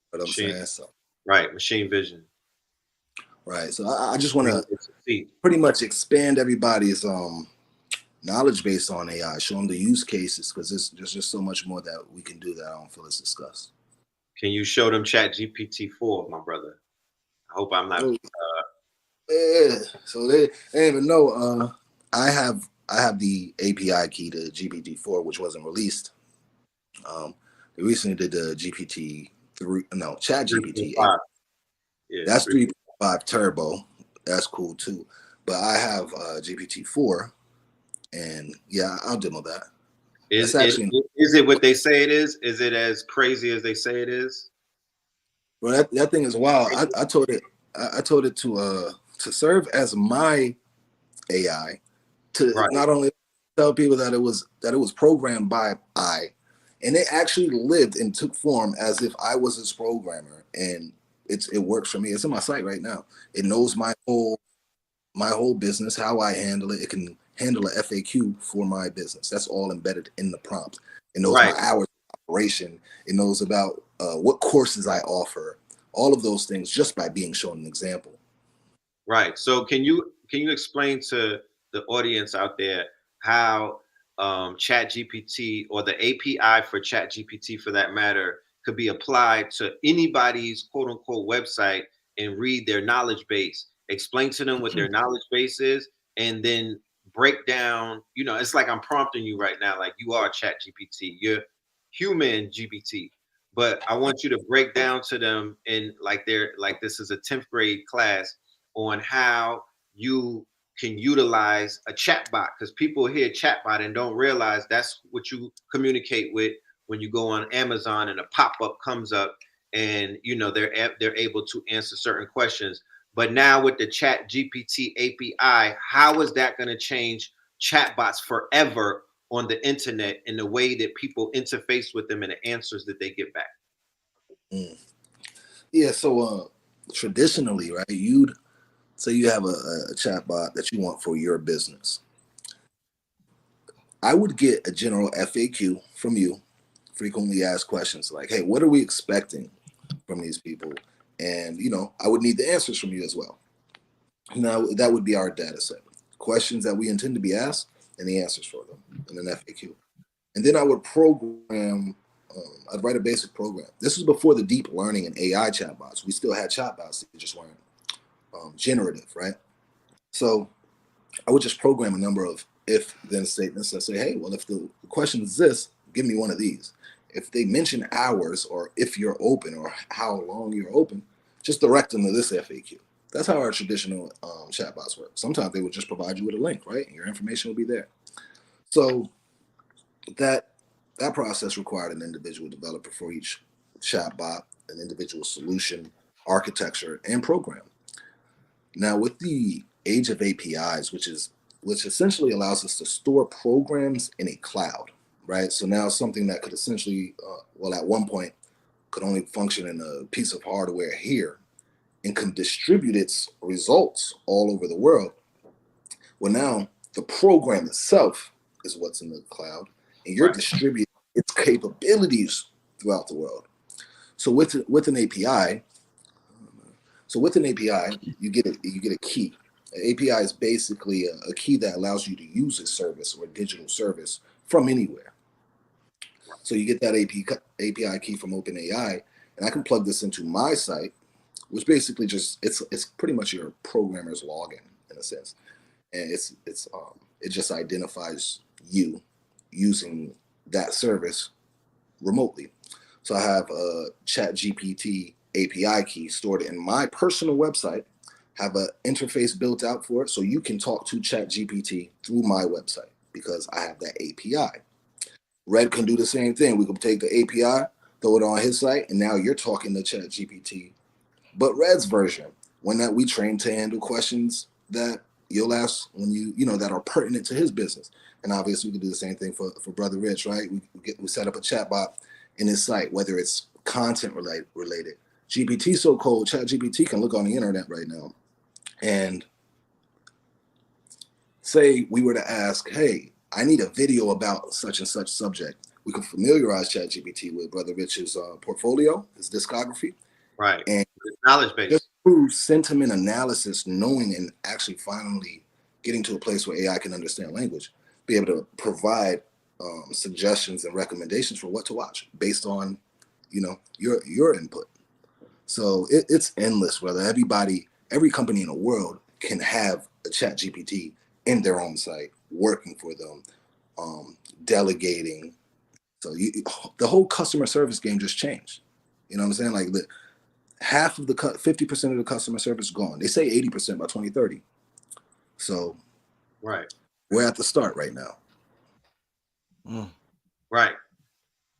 Speaker 3: What I'm saying? So,
Speaker 2: right, machine vision.
Speaker 3: Right. So I just want to pretty much expand everybody's knowledge base on AI, show them the use cases, because there's just so much more that we can do that I don't feel is discussed.
Speaker 2: Can you show them ChatGPT-4, my brother? I hope I'm not.
Speaker 3: Yeah. So they didn't even know. I have the API key to GPT-4, which wasn't released. They recently did the ChatGPT. Yeah, that's 3.5 Turbo. That's cool too. But I have GPT-4, and yeah, I'll demo that.
Speaker 2: Is it what they say it is? Is it as crazy as they say it is?
Speaker 3: Well, that thing is wild. I told it to serve as my AI to not only tell people that it was programmed by I, and it actually lived and took form as if I was its programmer, and it works for me. It's in my site right now. It knows my whole business, how I handle it. It can handle a FAQ for my business. That's all embedded in the prompt. It knows my hours of operation. It knows about what courses I offer. All of those things just by being shown an example.
Speaker 2: Right. So can you explain to the audience out there how Chat GPT, or the API for Chat GPT for that matter, could be applied to anybody's quote unquote website and read their knowledge base, explain to them what their knowledge base is, and then break down, it's like I'm prompting you right now, like you are Chat GPT, you're human GPT. But I want you to break down to them in like they're like this is a 10th grade class on how you can utilize a chatbot, because people hear chatbot and don't realize that's what you communicate with when you go on Amazon and a pop-up comes up and they're able to answer certain questions. But now with the Chat GPT API, how is that going to change chatbots forever on the internet in the way that people interface with them and the answers that they get back?
Speaker 3: Yeah, so traditionally, right, you'd say you have a chatbot that you want for your business. I would get a general FAQ from you, frequently asked questions like, hey, what are we expecting from these people? And, I would need the answers from you as well. Now, that would be our data set. Questions that we intend to be asked and the answers for them in an FAQ. And then I would program, I'd write a basic program. This was before the deep learning and AI chatbots. We still had chatbots, they just weren't generative, right? So I would just program a number of if-then statements that say, hey, well, if the question is this, give me one of these. If they mention hours or if you're open or how long you're open, just direct them to this FAQ. That's how our traditional chatbots work. Sometimes they would just provide you with a link, right? And your information will be there. So that process required an individual developer for each chatbot, an individual solution, architecture, and program. Now, with the age of APIs, which essentially allows us to store programs in a cloud, right? So now something that could essentially, at one point, could only function in a piece of hardware here and can distribute its results all over the world. Well, now the program itself is what's in the cloud, and you're distributing its capabilities throughout the world. So with an API, you get a key. An API is basically a key that allows you to use a service or a digital service from anywhere. So you get that API key from OpenAI, and I can plug this into my site, which basically just it's pretty much your programmer's login in a sense, and it just identifies you using that service remotely. So I have a ChatGPT API key stored in my personal website, have an interface built out for it so you can talk to ChatGPT through my website because I have that API. Red can do the same thing. We can take the API, throw it on his site, and now you're talking to ChatGPT, but Red's version, one that we train to handle questions that you'll ask when that are pertinent to his business. And obviously we can do the same thing for Brother Rich, right? We set up a chatbot in his site, whether it's content related. GPT so cold, ChatGPT can look on the internet right now and say we were to ask, hey, I need a video about such and such subject. We can familiarize ChatGPT with Brother Rich's portfolio, his discography.
Speaker 2: Right.
Speaker 3: And
Speaker 2: knowledge base.
Speaker 3: Just through sentiment analysis, knowing and actually finally getting to a place where AI can understand language, be able to provide suggestions and recommendations for what to watch based on, your input. So it's endless. Whether every company in the world can have a Chat GPT in their own site, working for them, delegating. So the whole customer service game just changed. You know what I'm saying? Like half of the 50% of the customer service is gone. They say 80% by 2030. So we're at the start right now.
Speaker 2: Right.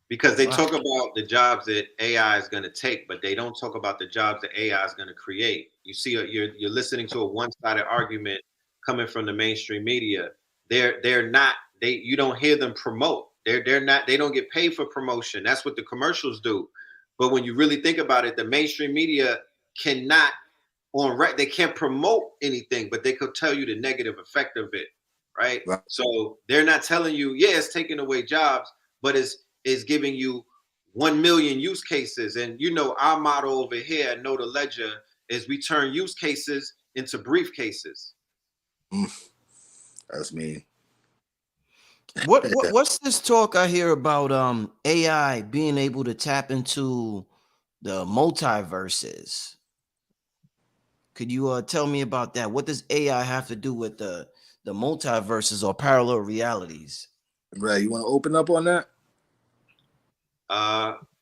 Speaker 2: Because they talk about the jobs that AI is going to take, but they don't talk about the jobs that AI is going to create. You see, you're listening to a one-sided argument coming from the mainstream media. You don't hear them promote. They don't get paid for promotion. That's what the commercials do. But when you really think about it, the mainstream media cannot they can't promote anything, but they could tell you the negative effect of it, right? So they're not telling you, it's taking away jobs, but is giving you 1 million use cases. And our motto over here at Know the Ledger is we turn use cases into briefcases.
Speaker 3: That's me.
Speaker 1: What's this talk I hear about AI being able to tap into the multiverses? Could you tell me about that? What does AI have to do with the multiverses or parallel realities?
Speaker 3: Right. You want to open up on that?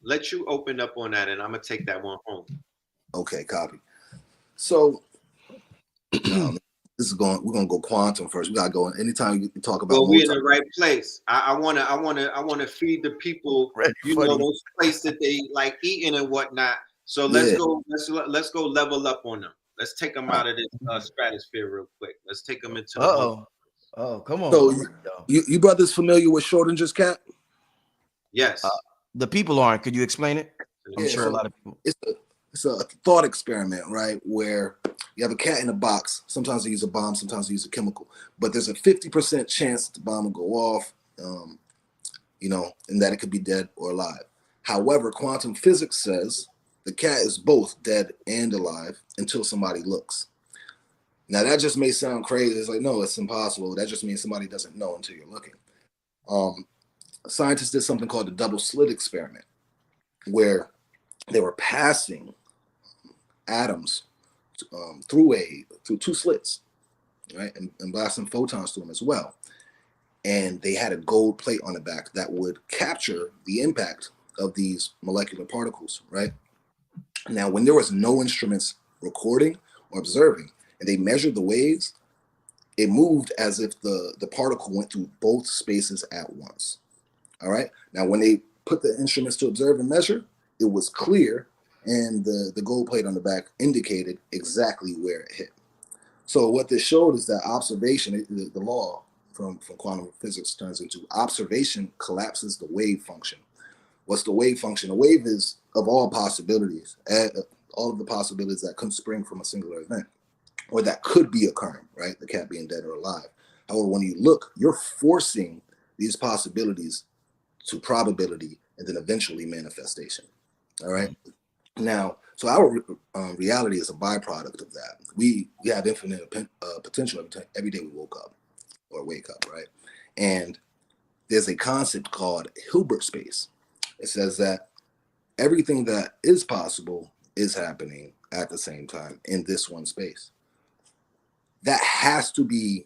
Speaker 2: Let you open up on that, and I'm gonna take that one home.
Speaker 3: Okay, copy. So this is going. We're gonna go quantum first. We gotta go. Anytime you talk about
Speaker 2: Well, we in
Speaker 3: multi,
Speaker 2: the right place. I wanna feed the people,
Speaker 1: Ready, funny.
Speaker 2: those places that they like eating and whatnot. So let's
Speaker 3: yeah.
Speaker 2: go. Let's go level up on them. Let's take them out of this stratosphere real quick. Let's take them into the multi.
Speaker 1: Oh, come on.
Speaker 3: So
Speaker 1: I'm ready, though.
Speaker 3: you brothers familiar with Schrodinger's cat?
Speaker 1: Uh,
Speaker 2: Yes.
Speaker 1: the people aren't. Could you explain it? I'm
Speaker 3: Yeah.
Speaker 1: sure a
Speaker 3: So
Speaker 1: lot of people.
Speaker 3: it's a thought experiment, right? Where you have a cat in a box. Sometimes they use a bomb, sometimes they use a chemical, but there's a 50% chance that the bomb will go off. And that it could be dead or alive. However, quantum physics says the cat is both dead and alive until somebody looks. Now that just may sound crazy. It's like, no, it's impossible. That just means somebody doesn't know until you're looking. Um, Scientists did something called the double slit experiment, where they were passing atoms through two slits, right, and blasting photons through them as well. And they had a gold plate on the back that would capture the impact of these molecular particles, right? Now, when there was no instruments recording or observing, and they measured the waves, it moved as if the particle went through both spaces at once. All right. Now, when they put the instruments to observe and measure, it was clear, and the gold plate on the back indicated exactly where it hit. So what this showed is that observation, the law from quantum physics turns into observation collapses the wave function. What's the wave function? A wave is of all possibilities, all of the possibilities that can spring from a singular event, or that could be occurring, right? The cat being dead or alive. However, when you look, you're forcing these possibilities to probability and then eventually manifestation. All right. Now, so our reality is a byproduct of that. We have infinite potential every day we woke up or wake up, right? And there's a concept called Hilbert space. It says that everything that is possible is happening at the same time in this one space. That has to be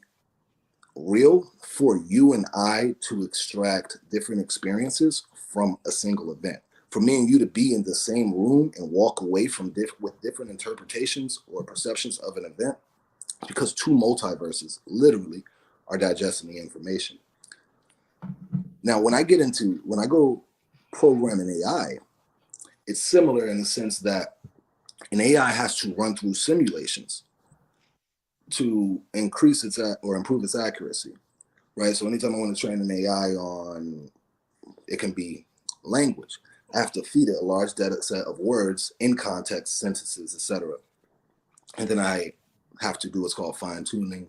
Speaker 3: real for you and I to extract different experiences from a single event. For me and you to be in the same room and walk away from with different interpretations or perceptions of an event, because two multiverses literally are digesting the information. Now, when I go programming AI, it's similar in the sense that an AI has to run through simulations to increase its or improve its accuracy, right? So anytime I want to train an AI on, it can be language, I have to feed it a large data set of words in context, sentences, etc. And then I have to do what's called fine tuning,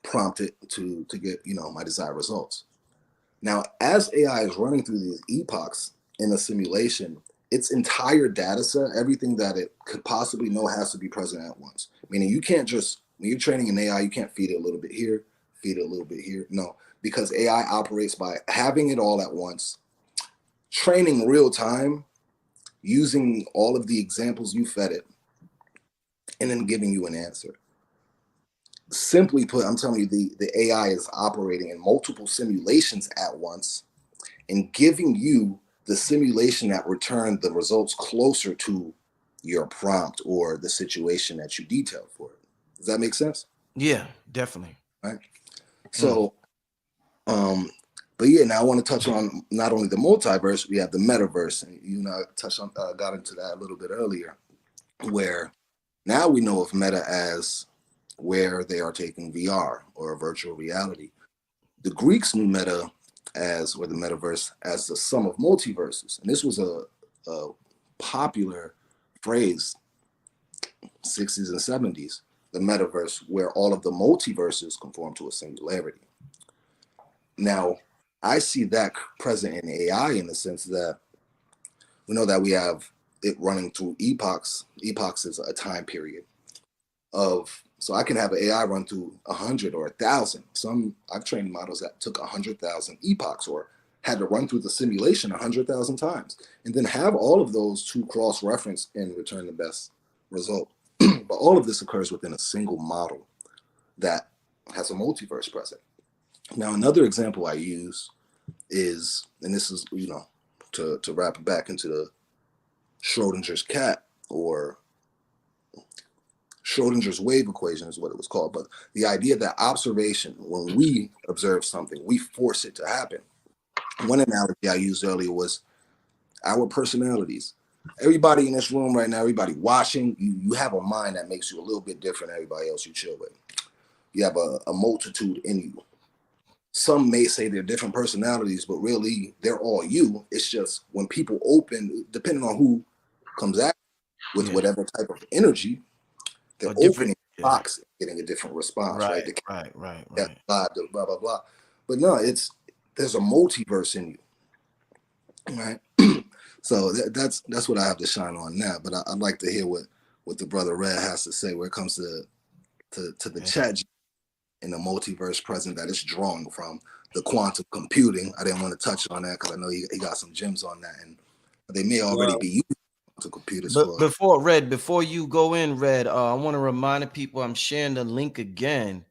Speaker 3: prompt it to get my desired results. Now, as AI is running through these epochs in a simulation, its entire data set, everything that it could possibly know, has to be present at once. Meaning you can't just, when you're training an AI, you can't feed it a little bit here, feed it a little bit here. No, because AI operates by having it all at once, training real time, using all of the examples you fed it, and then giving you an answer. Simply put, I'm telling you, the AI is operating in multiple simulations at once and giving you the simulation that returned the results closer to your prompt or the situation that you detailed for it. Does that make sense?
Speaker 1: Yeah, definitely.
Speaker 3: Right. So, but yeah, now I want to touch on not only the multiverse, we have the metaverse, and got into that a little bit earlier, where now we know of Meta as where they are taking VR or virtual reality. The Greeks knew Meta or the metaverse as the sum of multiverses. And this was a popular phrase, 60s and 70s, the metaverse, where all of the multiverses conform to a singularity. Now, I see that present in AI in the sense that we know that we have it running through epochs. Epochs is a time period of So I can have an AI run through 100 or 1,000. Some I've trained models that took 100,000 epochs or had to run through the simulation 100,000 times, and then have all of those to cross-reference and return the best result. But all of this occurs within a single model that has a multiverse present. Now, another example I use is, and this is, to wrap it back into the Schrodinger's cat, or Schrodinger's wave equation is what it was called. But the idea that observation, when we observe something, we force it to happen. One analogy I used earlier was our personalities. Everybody in this room right now, everybody watching, you have a mind that makes you a little bit different than everybody else you chill with. You have a multitude in you. Some may say they're different personalities, but really they're all you. It's just when people open, depending on who comes at with whatever type of energy, they're opening the box and getting a different response, right?
Speaker 1: Right.
Speaker 3: Blah, blah, blah. But no, there's a multiverse in you, right? So that's what I have to shine on now. But I'd like to hear what the brother Red has to say when it comes to the chat in the multiverse present that it's drawing from the quantum computing. I didn't want to touch on that because I know he got some gems on that, and they may already be using quantum computers.
Speaker 1: But before you go in, Red, I want to remind the people I'm sharing the link again.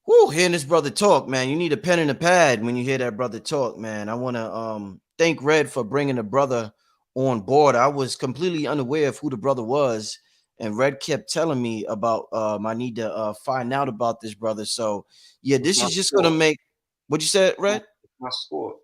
Speaker 1: Whoo, hearing this brother talk, man, you need a pen and a pad when you hear that brother talk, man. I want to thank Red for bringing the brother on board. I was completely unaware of who the brother was, and Red kept telling me about I need to find out about this brother. So yeah, this is just gonna make what you said, Red.
Speaker 2: My score.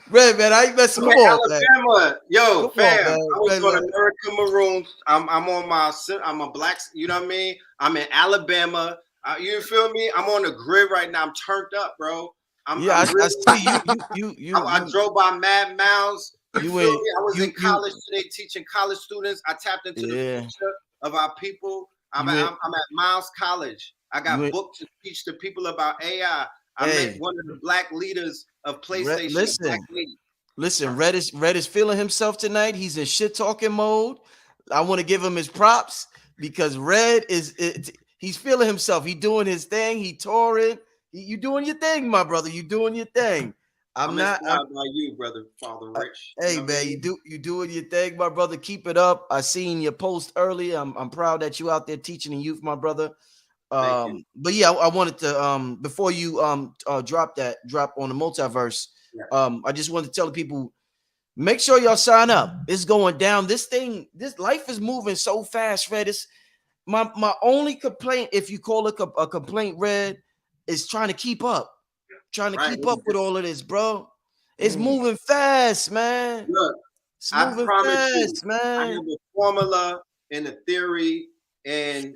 Speaker 1: Red, man, I ain't messing. Come on,
Speaker 2: Alabama,
Speaker 1: man.
Speaker 2: yo,
Speaker 1: Come
Speaker 2: fam.
Speaker 1: on, man.
Speaker 2: I was on American Maroons. I'm a black. You know what I mean? I'm in Alabama. You feel me? I'm on the grid right now. I'm turned up, bro.
Speaker 1: I see you.
Speaker 2: I drove by Mad Mouse. You feel me? I was in college today teaching college students. I tapped into the future of our people. I'm at Miles College. I got booked to teach the people about AI. I met one of the black leaders of PlayStation.
Speaker 1: Listen, Red is feeling himself tonight. He's in shit talking mode. I want to give him his props because Red he's feeling himself. He doing his thing. He touring. You doing your thing, my brother. You doing your thing. I'm not
Speaker 2: by you, brother, Father Rich.
Speaker 1: Hey, man, you doing your thing, my brother. Keep it up. I seen your post earlier. I'm proud that you out there teaching the youth, my brother. But yeah, I wanted to before you drop on the multiverse. I just wanted to tell the people, make sure y'all sign up. It's going down. This life is moving so fast, Red. It's my only complaint, if you call it a complaint, Red, is trying to keep up. Trying to keep up with all of this, bro. It's moving fast, man.
Speaker 2: Look, I promise you, man. I have a formula and a theory, and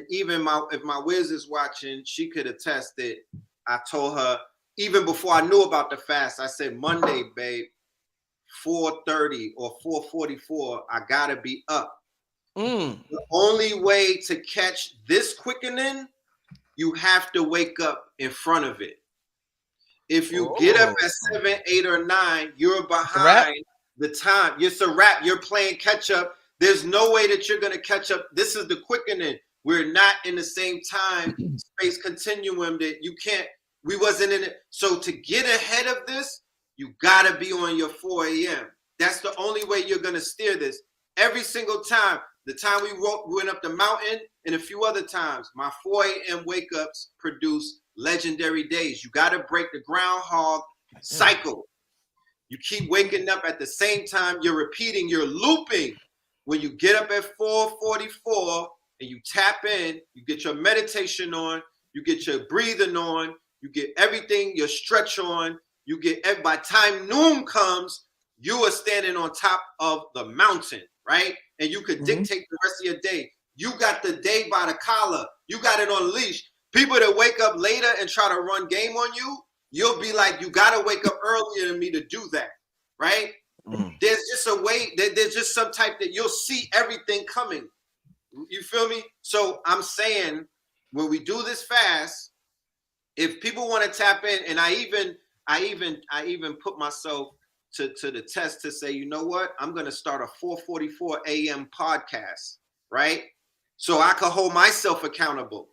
Speaker 2: even if my Wiz is watching, she could attest that I told her even before I knew about the fast. I said Monday, babe, 4:30 or 4:44. I gotta be up. The only way to catch this quickening, you have to wake up in front of it. If you get up at 7, 8, or 9, you're behind the time. It's a wrap. You're playing catch up. There's no way that you're going to catch up. This is the quickening. We're not in the same time space continuum that you can't. We wasn't in it. So to get ahead of this, you got to be on your 4 a.m. That's the only way you're going to steer this. Every single time. The time we went up the mountain and a few other times, my 4 a.m. wake ups produce legendary days. You got to break the groundhog cycle. You keep waking up at the same time. You're repeating, you're looping. When you get up at 4:44 and you tap in, you get your meditation on, you get your breathing on, you get everything, your stretch on, you get, by the time noon comes, you are standing on top of the mountain, right? And you could dictate the rest of your day. You got the day by the collar. You got it on leash. People that wake up later and try to run game on you, you'll be like, you got to wake up earlier than me to do that, right? There's just a way, there's just some type that you'll see everything coming. You feel me? So I'm saying when we do this fast, if people want to tap in, and I even put myself to the test to say, you know what? I'm going to start a 4:44 a.m. podcast, right? So I can hold myself accountable.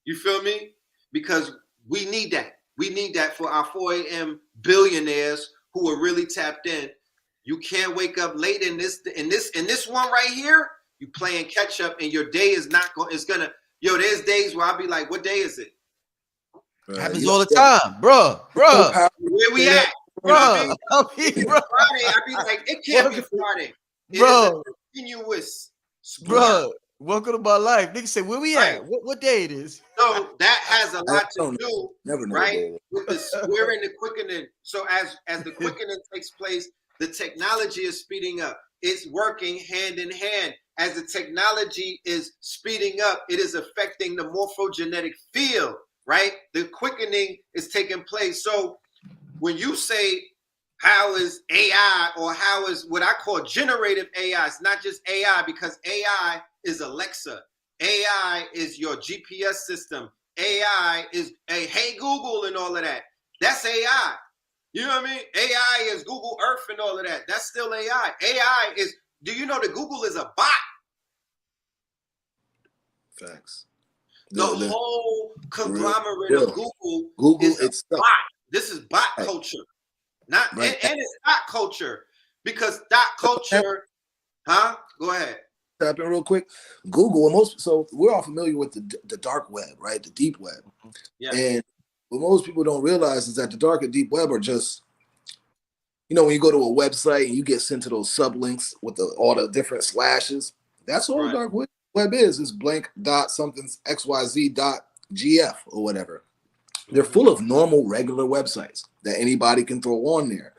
Speaker 2: You feel me? Because we need that. We need that for our 4 a.m. billionaires who are really tapped in. You can't wake up late in this one right here. You playing catch up, and your day is not going. It's gonna. Yo, there's days where I'll be like, "What day is it?"
Speaker 1: Happens all the time, bro.
Speaker 2: Where we at? You know what I mean?
Speaker 1: Bro.
Speaker 2: Friday, I'd be like, it can't be Friday. It
Speaker 1: bro.
Speaker 2: is a continuous sport.
Speaker 1: Bro, welcome to my life. Nigga say, where we at? What day it is?
Speaker 2: So that has a lot to do,
Speaker 3: never know,
Speaker 2: right? With the squaring, the quickening. So as the quickening takes place, the technology is speeding up. It's working hand in hand. As the technology is speeding up, it is affecting the morphogenetic field, right? The quickening is taking place. So when you say, how is AI, or how is what I call generative AI, it's not just AI, because AI is Alexa. AI is your GPS system. AI is a hey Google and all of that. That's AI. You know what I mean? AI is Google Earth and all of that. That's still AI. AI is, do you know that Google is a bot?
Speaker 3: Facts.
Speaker 2: The whole conglomerate of Google is a bot. This is bot culture. Not and it's dot culture, because dot culture, Go ahead.
Speaker 3: Tap in real quick. Google, so we're all familiar with the dark web, right? The deep web.
Speaker 2: Yeah.
Speaker 3: And what most people don't realize is that the dark and deep web are just, when you go to a website and you get sent to those sublinks with all the different slashes, that's all the dark web is. It's blank dot something XYZ dot GF or whatever. They're full of normal, regular websites that anybody can throw on there.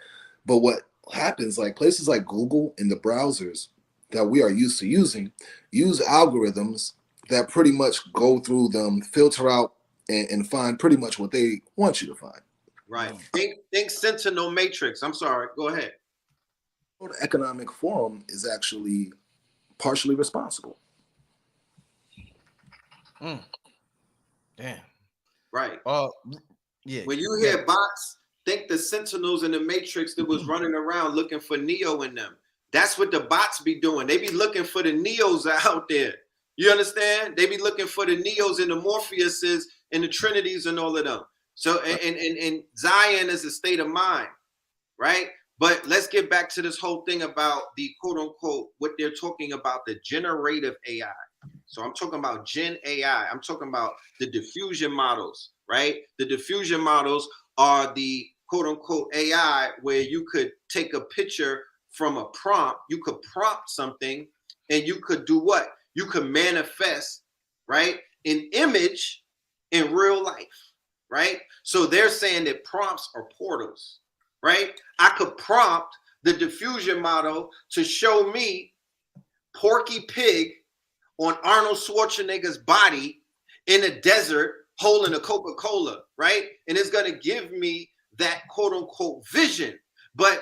Speaker 3: But what happens, like places like Google and the browsers that we are used to using, use algorithms that pretty much go through them, filter out, and find pretty much what they want you to find.
Speaker 2: Right. Think Sentinel Matrix. I'm sorry. Go ahead.
Speaker 3: The Economic Forum is actually partially responsible.
Speaker 1: Damn.
Speaker 2: Right.
Speaker 1: Yeah.
Speaker 2: When you hear bots, think the Sentinels in the Matrix that was running around looking for Neo in them. That's what the bots be doing. They be looking for the Neos out there. You understand? They be looking for the Neos and the Morpheuses and the Trinities and all of them. So and Zion is a state of mind, right? But let's get back to this whole thing about the quote unquote what they're talking about, the generative AI. So I'm talking about Gen AI. I'm talking about the diffusion models, right? The diffusion models are the quote unquote AI where you could take a picture from a prompt. You could prompt something and you could do what? You could manifest, right? An image in real life, right? So they're saying that prompts are portals, right? I could prompt the diffusion model to show me Porky Pig on Arnold Schwarzenegger's body in a desert holding a Coca-Cola, right? And it's going to give me that quote unquote vision. But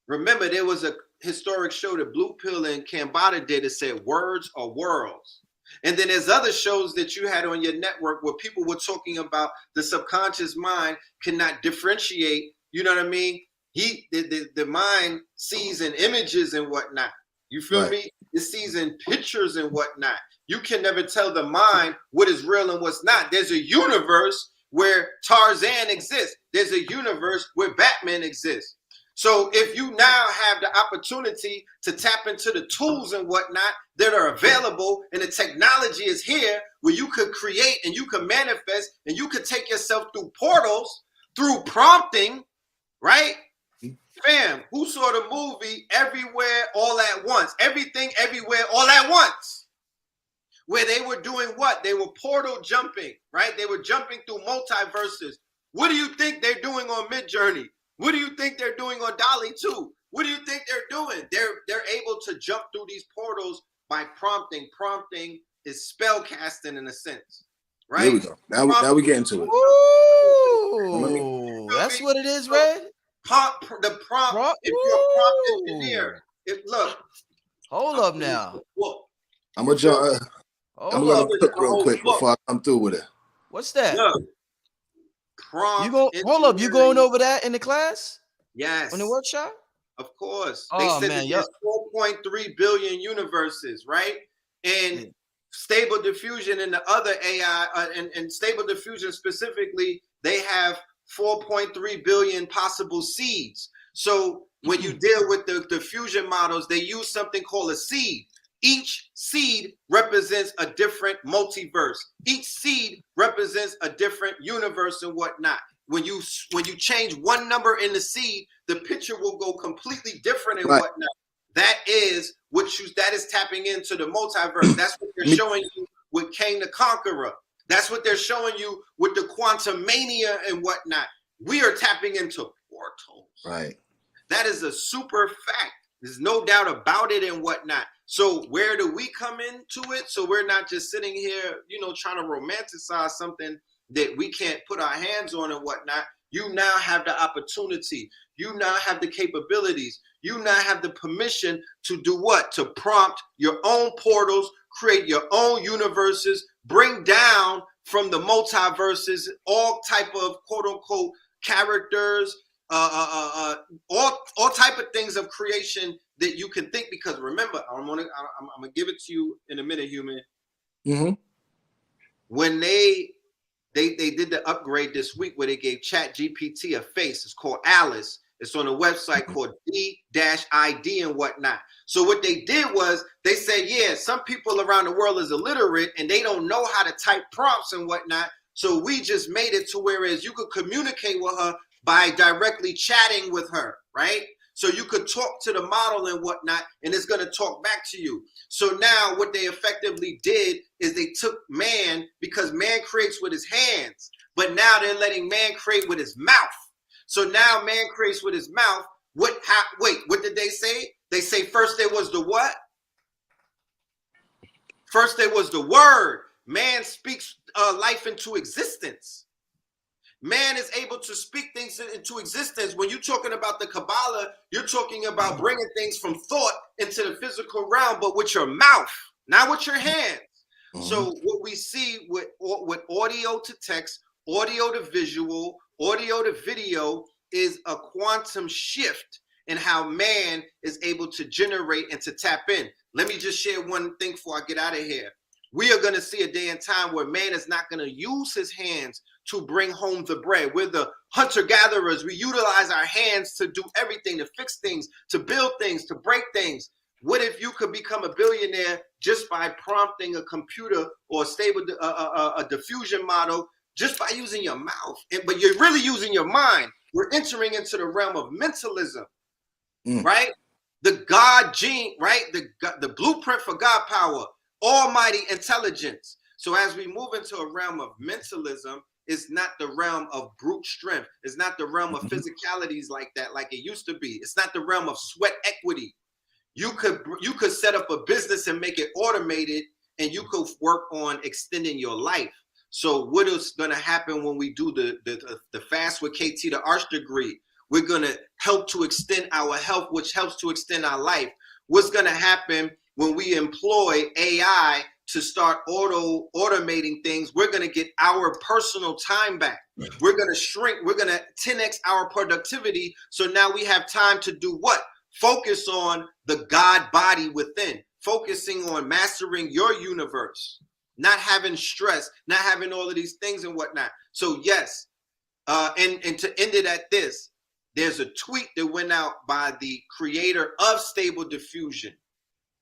Speaker 2: remember, there was a historic show that Blue Pill and Cambada did that said words are worlds. And then there's other shows that you had on your network where people were talking about the subconscious mind cannot differentiate. You know what I mean? The mind sees in images and whatnot. You feel me? It sees in pictures and whatnot. You can never tell the mind what is real and what's not. There's a universe where Tarzan exists. There's a universe where Batman exists. So if you now have the opportunity to tap into the tools and whatnot that are available, and the technology is here where you could create and you could manifest and you could take yourself through portals, through prompting, right? Fam, who saw the movie Everywhere All at Once? Everything, Everywhere, All at Once. Where they were doing what? They were portal jumping, right? They were jumping through multiverses. What do you think they're doing on Midjourney? What do you think they're doing on Dolly 2? What do you think they're doing? They're able to jump through these portals by prompting. Prompting is spell casting in a sense, right?
Speaker 3: There we go. Now we get into it.
Speaker 1: Ooh, that's what it is, Red.
Speaker 2: The prompt. If you're a prompt engineer,
Speaker 1: Hold up now.
Speaker 3: I'm gonna jump. I'm gonna cook real quick before I come through with it.
Speaker 1: What's that?
Speaker 2: Look, prompt.
Speaker 1: Hold up. You going over that in the class?
Speaker 2: Yes.
Speaker 1: On the workshop?
Speaker 2: Of course. They
Speaker 1: Oh
Speaker 2: said that
Speaker 1: man,
Speaker 2: there's
Speaker 1: yup.
Speaker 2: 4.3 billion universes, right? And
Speaker 1: Yeah.
Speaker 2: Stable Diffusion and the other AI, and Stable Diffusion specifically, they have 4.3 billion possible seeds. So when you deal with the diffusion models, they use something called a seed. Each seed represents a different multiverse. Each seed represents a different universe and whatnot. When you change one number in the seed, the picture will go completely different and
Speaker 3: Right.
Speaker 2: whatnot. That is tapping into the multiverse. That's what they're showing you with Kang the Conqueror. That's what they're showing you with the quantum mania and whatnot. We are tapping into portals.
Speaker 3: Right.
Speaker 2: That is a super fact. There's no doubt about it and whatnot. So where do we come into it? So we're not just sitting here, trying to romanticize something that we can't put our hands on and whatnot. You now have the opportunity. You now have the capabilities. You now have the permission to do what? To prompt your own portals, create your own universes, bring down from the multiverses all type of quote unquote characters, all type of things of creation that you can think. Because remember, I'm gonna give it to you in a minute, Hue-Man.
Speaker 3: Mm-hmm.
Speaker 2: When they did the upgrade this week where they gave Chat GPT a face. It's called Alice. It's on a website called D-ID and whatnot. So what they did was they said, yeah, some people around the world is illiterate and they don't know how to type prompts and whatnot. So we just made it to whereas you could communicate with her by directly chatting with her, right? So you could talk to the model and whatnot, and it's going to talk back to you. So now what they effectively did is they took man, because man creates with his hands, but now they're letting man create with his mouth. So now man creates with his mouth. What did they say? They say first there was the what? First there was the word. Man speaks life into existence. Man is able to speak things into existence. When you're talking about the Kabbalah, you're talking about bringing things from thought into the physical realm, but with your mouth, not with your hands. So what we see with audio to text, audio to visual, audio to video is a quantum shift in how man is able to generate and to tap in. Let me just share one thing before I get out of here. We are going to see a day and time where man is not going to use his hands to bring home the bread. We're the hunter-gatherers. We utilize our hands to do everything, to fix things, to build things, to break things. What if you could become a billionaire just by prompting a computer or a diffusion model just by using your mouth? But you're really using your mind. We're entering into the realm of mentalism, right? The God gene, right? The blueprint for God power, almighty intelligence. So as we move into a realm of mentalism, it's not the realm of brute strength. It's not the realm of physicalities like that, like it used to be. It's not the realm of sweat equity. You could set up a business and make it automated, and you could work on extending your life. So what is going to happen when we do the fast with KT, the arch degree? We're going to help to extend our health, which helps to extend our life. What's going to happen when we employ AI to start automating things? We're going to get our personal time back. We're going to shrink. We're going to 10x our productivity. So now we have time to do what? Focus on the God body within, focusing on mastering your universe, not having stress, not having all of these things and whatnot. So yes, and to end it at this, there's a tweet that went out by the creator of Stable Diffusion,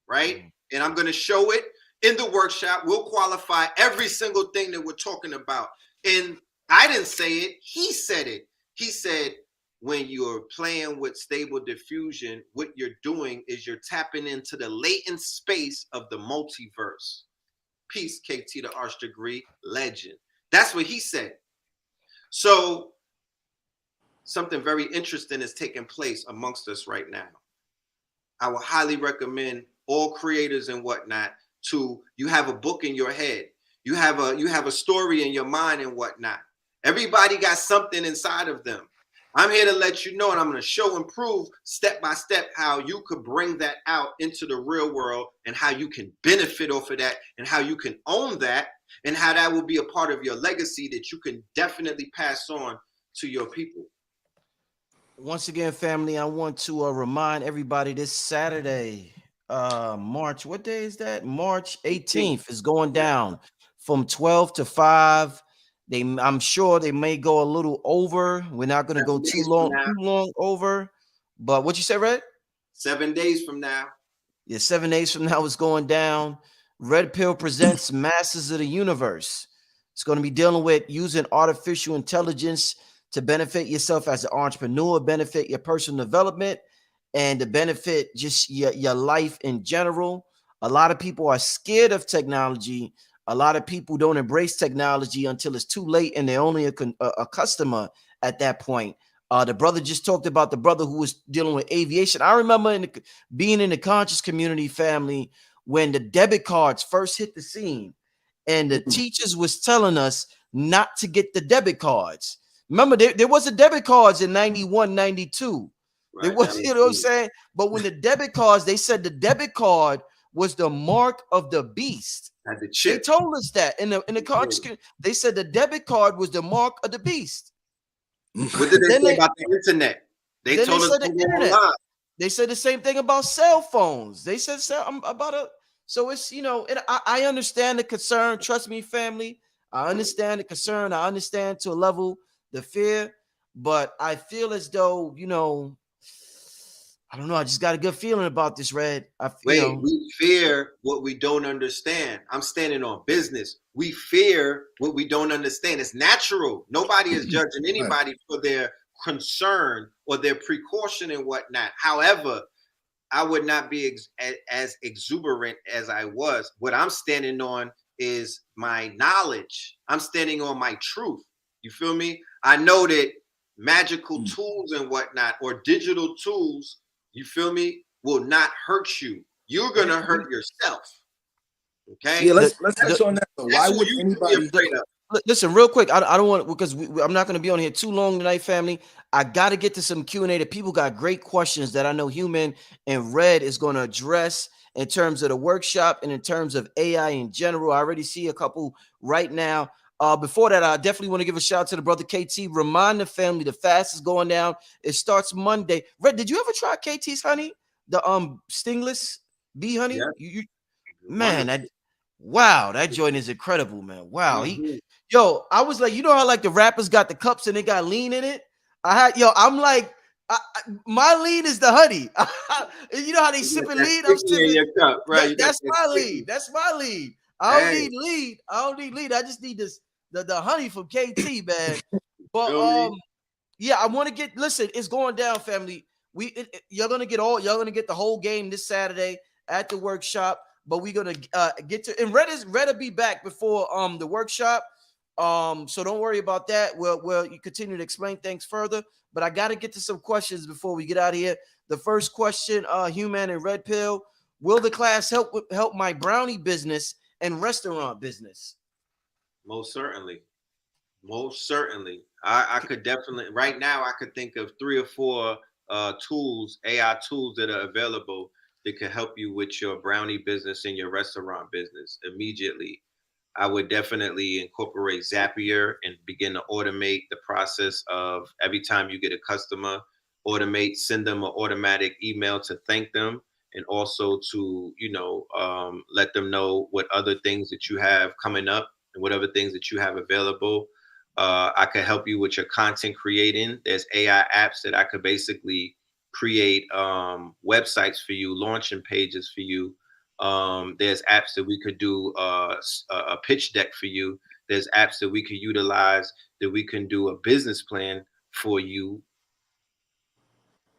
Speaker 2: right? And I'm going to show it in the workshop. We'll qualify every single thing that we're talking about. And I didn't say it. He said it. He said, when you're playing with Stable Diffusion, what you're doing is you're tapping into the latent space of the multiverse. Peace, KT, the arch degree, legend. That's what he said. So something very interesting is taking place amongst us right now. I would highly recommend all creators and whatnot you have a book in your head. You have a story in your mind and whatnot. Everybody got something inside of them. I'm here to let you know, and I'm going to show and prove step by step how you could bring that out into the real world and how you can benefit off of that and how you can own that and how that will be a part of your legacy that you can definitely pass on to your people.
Speaker 1: Once again, family, I want to remind everybody this Saturday, March, what day is that? March
Speaker 2: 18th.
Speaker 1: 18th is going
Speaker 2: Yeah.
Speaker 1: down from 12 to 5. I'm sure they may go a little over. We're not going to go
Speaker 2: 7 days from now.
Speaker 1: too long over. But what you said, Red?
Speaker 2: 7 days from now.
Speaker 1: Yeah, 7 days from now it's going down. Red Pill presents Masters of the Universe. It's going to be dealing with using artificial intelligence to benefit yourself as an entrepreneur, benefit your personal development, and to benefit just your life in general. A lot of people are scared of technology. A lot of people don't embrace technology until it's too late and they're only a customer at that point. The brother just talked about the brother who was dealing with aviation. I remember being in the conscious community family when the debit cards first hit the scene and the teachers was telling us not to get the debit cards. Remember, there was a debit cards in 91, 92. There
Speaker 2: Right. That
Speaker 1: was,
Speaker 2: was
Speaker 1: you know what I'm
Speaker 2: good.
Speaker 1: saying? But when the debit cards, they said the debit card was the mark of the beast.
Speaker 2: Had the
Speaker 1: They
Speaker 2: chip.
Speaker 1: told us that in the conscious community. They said the debit card was the mark of the beast.
Speaker 2: What did they
Speaker 1: Then
Speaker 2: say
Speaker 1: they
Speaker 2: about the internet? They
Speaker 1: then they
Speaker 2: told us
Speaker 1: said the
Speaker 2: to go
Speaker 1: internet.
Speaker 2: online.
Speaker 1: They said the same thing about cell phones. They said about a. So it's and I understand the concern. Trust me, family. I understand the concern. I understand to a level the fear, but I feel as though I don't know. I just got a good feeling about this, Red.
Speaker 2: Wait, we fear what we don't understand. I'm standing on business. We fear what we don't understand. It's natural. Nobody is judging
Speaker 3: Right.
Speaker 2: anybody for their concern or their precaution and whatnot. However, I would not be as exuberant as I was. What I'm standing on is my knowledge. I'm standing on my truth. You feel me? I know that magical
Speaker 3: Mm.
Speaker 2: tools and whatnot or digital tools, you feel me, will not hurt you. You're gonna hurt yourself.
Speaker 3: Yeah,
Speaker 2: Okay?
Speaker 1: the
Speaker 3: let's
Speaker 1: the
Speaker 3: touch on that. So
Speaker 2: That's
Speaker 3: why
Speaker 2: who
Speaker 3: would
Speaker 2: you should be
Speaker 3: anybody?
Speaker 2: afraid of.
Speaker 1: Listen, real quick. I don't want because I'm not going to be on here too long tonight, family. I got to get to some Q&A. That people got great questions that I know Human and Red is going to address in terms of the workshop and in terms of AI in general. I already see a couple right now. Before that, I definitely want to give a shout out to the brother KT. Remind the family the fast is going down. It starts Monday. Red, did you ever try KT's honey? The stingless bee honey?
Speaker 2: Yeah,
Speaker 1: You man,
Speaker 2: wonderful.
Speaker 1: that wow, that joint is incredible, man. Wow,
Speaker 2: Mm-hmm.
Speaker 1: I was like, you know how like the rappers got the cups and they got lean in it. I'm like, my lean is the honey. You know how they
Speaker 2: You got
Speaker 1: sipping
Speaker 2: that
Speaker 1: lean? I'm
Speaker 2: sticky in
Speaker 1: sipping.
Speaker 2: your cup, right? You got
Speaker 1: That's
Speaker 2: that
Speaker 1: my lead.
Speaker 2: sticky.
Speaker 1: That's my lead. I don't
Speaker 2: Hey,
Speaker 1: need lead. I don't need lead. I just need this the honey from KT, man. But
Speaker 2: feel me?
Speaker 1: yeah, I want to get. Listen, it's going down, family. You're gonna get the whole game this Saturday at the workshop. But we're gonna get to and Red will be back before the workshop. So don't worry about that. We'll you continue to explain things further. But I got to get to some questions before we get out of here. The first question, Hue-Man and Red Pill, will the class help my brownie business and restaurant business?
Speaker 2: Most certainly. Most certainly. I could definitely right now I could think of 3 or 4 tools, AI tools that are available that could help you with your brownie business and your restaurant business immediately. I would definitely incorporate Zapier and begin to automate the process of every time you get a customer, send them an automatic email to thank them and also to, let them know what other things that you have coming up and what other things that you have available. I could help you with your content creating. There's AI apps that I could basically create websites for you, launching pages for you. There's apps that we could do a pitch deck for you. There's apps that we could utilize that we can do a business plan for you.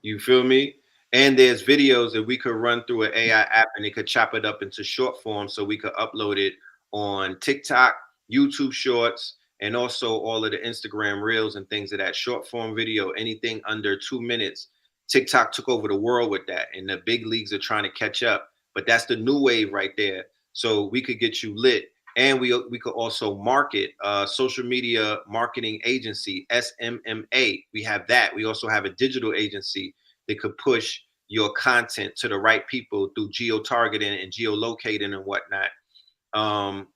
Speaker 2: You feel me? And there's videos that we could run through an AI app and it could chop it up into short form so we could upload it on TikTok, YouTube Shorts, and also all of the Instagram Reels and things of that short form video, anything under 2 minutes. TikTok took over the world with that, and the big leagues are trying to catch up. But that's the new wave right there. So we could get you lit. And we could also market social media marketing agency, SMMA. We have that. We also have a digital agency that could push your content to the right people through geo targeting and geolocating and whatnot.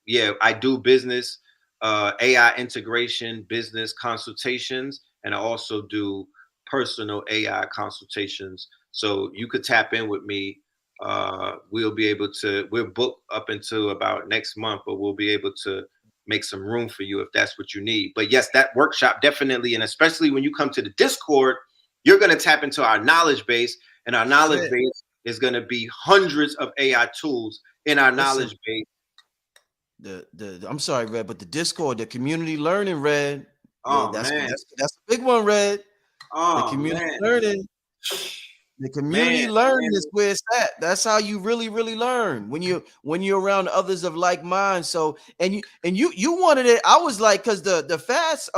Speaker 2: Yeah, I do business, AI integration, business consultations, and I also do personal AI consultations. So you could tap in with me. We'll be able to, we're booked up until about next month, but we'll be able to make some room for you if that's what you need. But yes, that workshop definitely, and especially when you come to the Discord, you're going to tap into our knowledge base, and our knowledge base is going to be hundreds of AI tools in our knowledge base.
Speaker 1: I'm sorry, Red, but the Discord, the community learning, Red.
Speaker 2: Oh,
Speaker 1: that's
Speaker 2: man.
Speaker 1: that's a big one, Red.
Speaker 2: Oh,
Speaker 1: the community
Speaker 2: man.
Speaker 1: learning. The community learning is where it's at. That's how you really learn, when you're around others of like mind. So and you wanted it. I was like, because the fast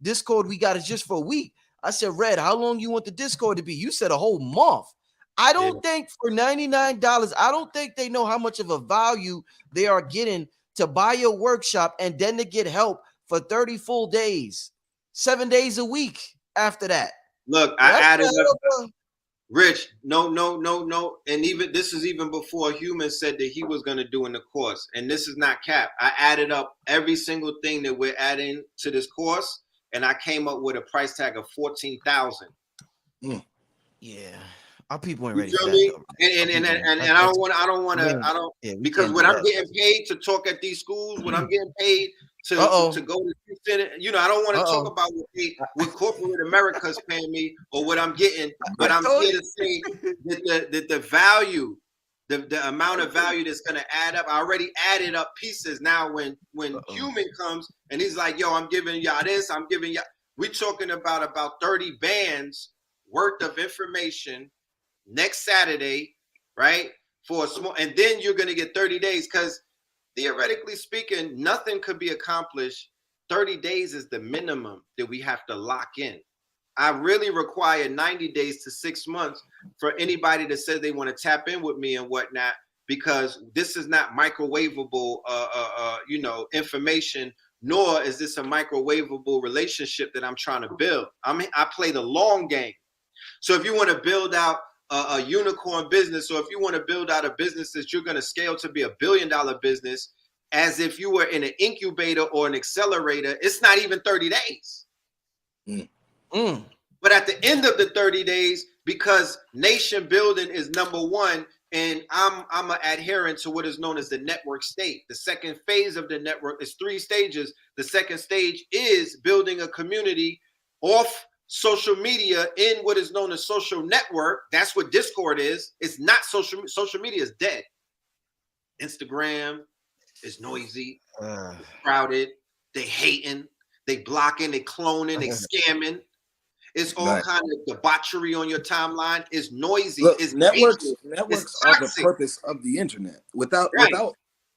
Speaker 1: Discord we got is just for a week. I said, Red, how long you want the Discord to be? You said a whole month. I don't think for $99, I don't think they know how much of a value they are getting to buy your workshop and then to get help for 30 full days, 7 days a week after that.
Speaker 2: Look, I added up. Rich, no. And even this is even before Hue-Man said that he was going to do in the course. And this is not cap. I added up every single thing that we're adding to this course, and I came up with a price tag of $14,000.
Speaker 1: Yeah. Our people ain't ready for
Speaker 2: that.
Speaker 1: And
Speaker 2: I don't want to, because when I'm getting paid to talk at these schools, when I'm getting paid to go to Houston, you know, I don't want to talk about what corporate America's paying me or what I'm getting, but I'm here to say that the value, the amount of value that's going to add up. I already added up pieces. Now when Hue-Man comes and he's like, yo, I'm giving y'all this, I'm giving y'all, we're talking about 30 bands worth of information next Saturday, right? For a small, and then you're going to get 30 days, because theoretically speaking, nothing could be accomplished. 30 days is the minimum that we have to lock in. I really require 90 days to 6 months for anybody that says they want to tap in with me and whatnot, because this is not microwavable, information, nor is this a microwavable relationship that I'm trying to build. I play the long game. So if you want to build out a unicorn business, or if you want to build out a business that you're going to scale to be $1 billion business, as if you were in an incubator or an accelerator, it's not even 30 days. But at the end of the 30 days, because nation building is number one, and I'm an adherent to what is known as the network state. The second phase of the network is 3 stages. The second stage is building a community off social media in what is known as social network. That's what Discord is. It's not social media is dead. Instagram is noisy, it's crowded, they hating, they blocking, they cloning, they scamming. It's all kind of debauchery on your timeline. It's noisy.
Speaker 3: Look,
Speaker 2: it's
Speaker 3: networks are the purpose of the internet. Without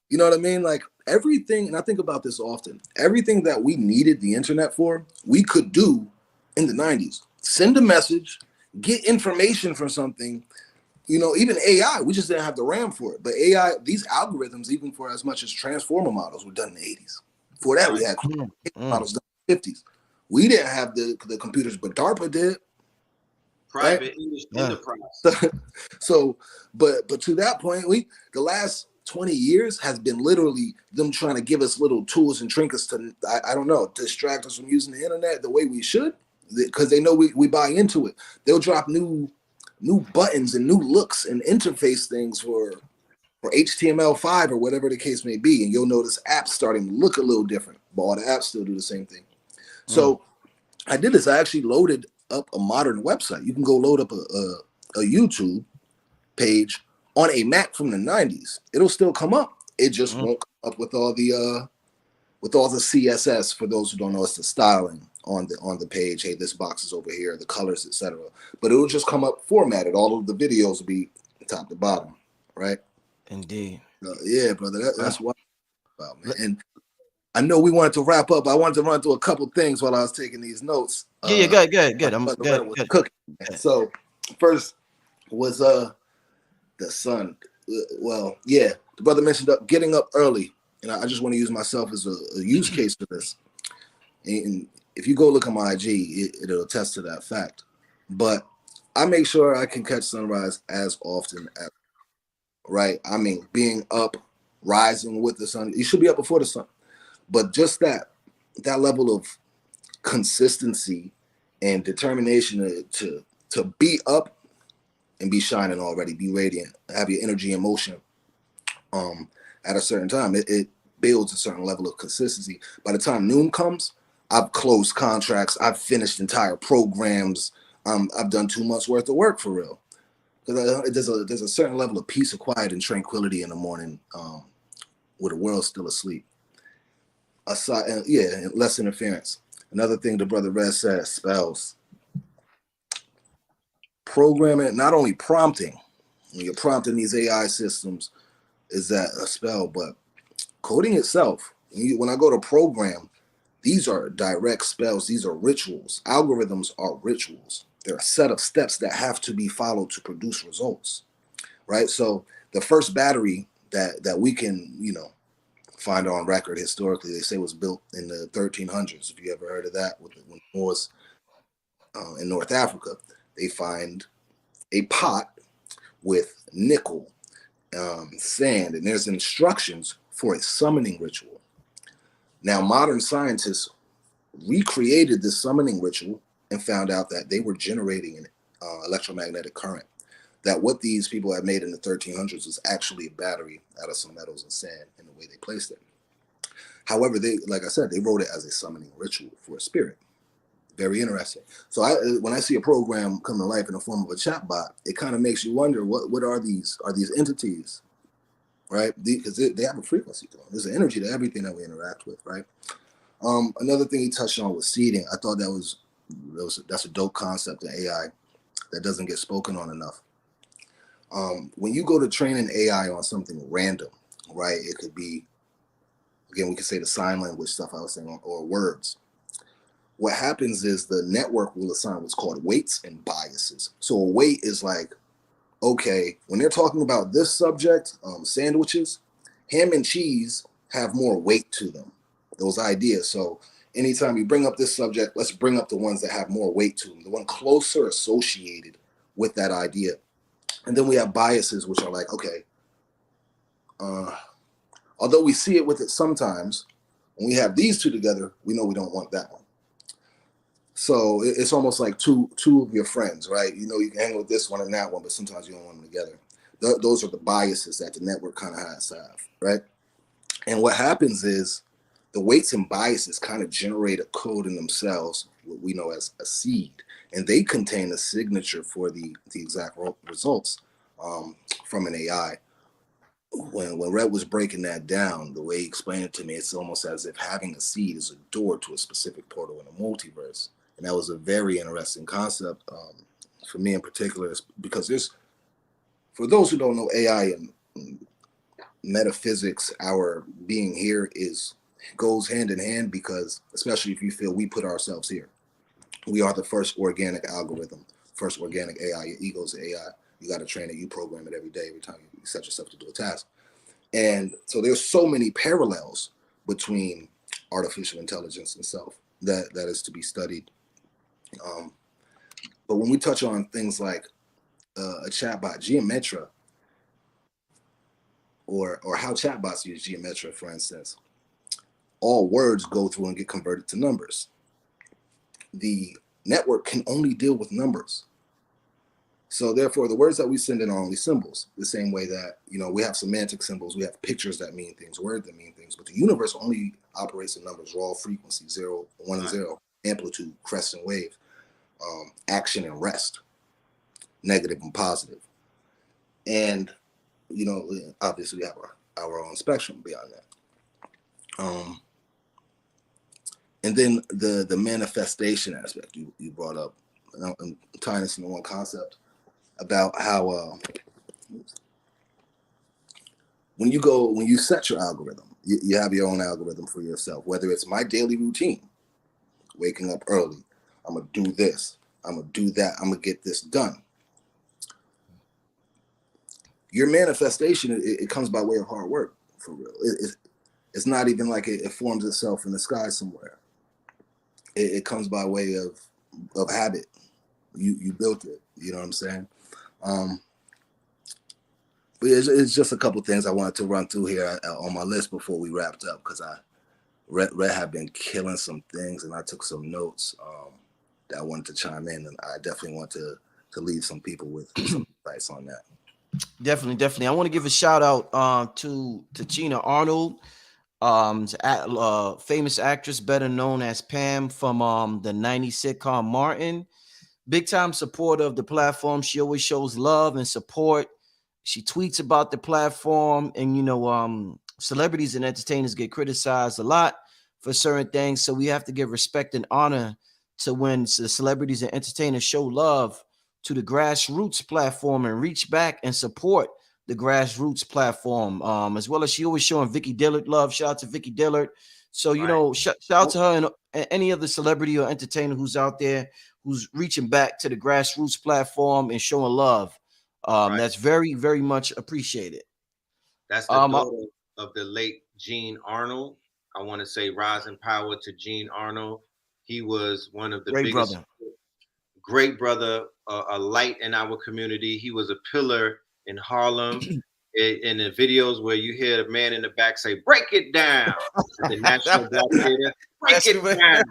Speaker 3: you know what I mean? Like everything, and I think about this often, everything that we needed the internet for, we could do in the 90s. Send a message, get information from something, you know, even AI, we just didn't have the RAM for it. But AI, these algorithms, even for as much as transformer models, were done in the 80s. Before that, we had models done in the 50s. We didn't have the computers, but DARPA did.
Speaker 2: Private enterprise.
Speaker 3: So, but to that point, the last 20 years has been literally them trying to give us little tools and trinkets to, I don't know, distract us from using the internet the way we should, because they know we buy into it. They'll drop new buttons and new looks and interface things for HTML5 or whatever the case may be, and you'll notice apps starting to look a little different, but all the apps still do the same thing. So I did this. I actually loaded up a modern website. You can go load up a YouTube page on a Mac from the 90s. It'll still come up. It just won't come up with all the CSS. For those who don't know, it's the styling on the page. Hey, this box is over here, the colors, etc. But it will just come up formatted. All of the videos will be top to bottom, right?
Speaker 1: Indeed.
Speaker 3: Yeah, brother. That's what I'm about, man. And I know we wanted to wrap up. I wanted to run through a couple things while I was taking these notes.
Speaker 1: Good. I'm good.
Speaker 3: Cooking. So first was the sun. Well, yeah, the brother mentioned getting up early, and I just want to use myself as a use case for this. And if you go look at my IG, it'll attest to that fact. But I make sure I can catch sunrise as often as, right? I mean, being up, rising with the sun. You should be up before the sun. But just that level of consistency and determination to be up and be shining already, be radiant, have your energy and motion at a certain time. It builds a certain level of consistency. By the time noon comes, I've closed contracts, I've finished entire programs, I've done 2 months worth of work for real. Because there's a certain level of peace, of quiet, and tranquility in the morning, where the world's still asleep. Aside, and less interference. Another thing the brother Red said, spells. Programming, not only prompting, when you're prompting these AI systems, is that a spell, but coding itself, when I go to program, these are direct spells. These are rituals. Algorithms are rituals. They're a set of steps that have to be followed to produce results, right? So the first battery that we can, find on record historically, they say was built in the 1300s. If you ever heard of that, when Moors in North Africa, they find a pot with nickel, sand, and there's instructions for a summoning ritual. Now, modern scientists recreated this summoning ritual and found out that they were generating an electromagnetic current. That what these people had made in the 1300s was actually a battery out of some metals and sand in the way they placed it. However, like I said, they wrote it as a summoning ritual for a spirit. Very interesting. So when I see a program come to life in the form of a chatbot, it kind of makes you wonder, what are these? Are these entities, right? Because they have a frequency to them. There's an energy to everything that we interact with, right? Another thing he touched on was seeding. I thought that's a dope concept in AI that doesn't get spoken on enough. When you go to train an AI on something random, right? It could be, again, we could say the sign language stuff I was saying, or words. What happens is the network will assign what's called weights and biases. So a weight is like, okay, when they're talking about this subject, sandwiches, ham and cheese have more weight to them, those ideas. So anytime you bring up this subject, let's bring up the ones that have more weight to them, the one closer associated with that idea. And then we have biases, which are like, okay, although we see it with it sometimes, when we have these two together, we know we don't want that one. So it's almost like two of your friends, right? You can hang with this one and that one, but sometimes you don't want them together. Those are the biases that the network kind of has to have, right? And what happens is the weights and biases kind of generate a code in themselves, what we know as a seed, and they contain a signature for the exact results from an AI. When Red was breaking that down, the way he explained it to me, it's almost as if having a seed is a door to a specific portal in a multiverse. And that was a very interesting concept for me in particular, because for those who don't know AI and metaphysics, our being here goes hand in hand, because especially if you feel we put ourselves here, we are the first organic algorithm, first organic AI. Your ego's AI. You got to train it. You program it every day, every time you set yourself to do a task. And so there's so many parallels between artificial intelligence and self that is to be studied. But when we touch on things like a chatbot, Geometra, or how chatbots use Geometra, for instance, all words go through and get converted to numbers. The network can only deal with numbers. So therefore, the words that we send in are only symbols, the same way that, we have semantic symbols, we have pictures that mean things, words that mean things, but the universe only operates in numbers, raw frequency, 0, 1, and 0, amplitude, crest and wave, action and rest, negative and positive. And, obviously we have our own spectrum beyond that. And then the manifestation aspect you brought up, and I'm tying this into one concept about how when you set your algorithm, you have your own algorithm for yourself, whether it's my daily routine, waking up early, I'm gonna do this, I'm gonna do that, I'm gonna get this done. Your manifestation, it comes by way of hard work, for real. It's not even like it forms itself in the sky somewhere. It comes by way of habit. You built it. You know what I'm saying? But it's just a couple things I wanted to run through here on my list before we wrapped up, because Red have been killing some things, and I took some notes that wanted to chime in, and I definitely want to leave some people with some insights on that.
Speaker 1: Definitely. I want to give a shout out to Gina Arnold, famous actress better known as Pam from the 90s sitcom Martin. Big time supporter of the platform. She always shows love and support. She tweets about the platform, and celebrities and entertainers get criticized a lot for certain things, so we have to give respect and honor to when the celebrities and entertainers show love to the grassroots platform and reach back and support the grassroots platform, as well as she always showing Vicky Dillard love. Shout out to Vicky Dillard. So shout out to her and any other celebrity or entertainer who's out there who's reaching back to the grassroots platform and showing love. That's very, very much appreciated.
Speaker 2: That's the daughter of the late Gene Arnold. I want to say rise in power to Gene Arnold. He was one of the biggest, great brother, a light in our community. He was a pillar in Harlem. In the videos where you hear the man in the back say, "Break it down," the National Black Theater, break it down.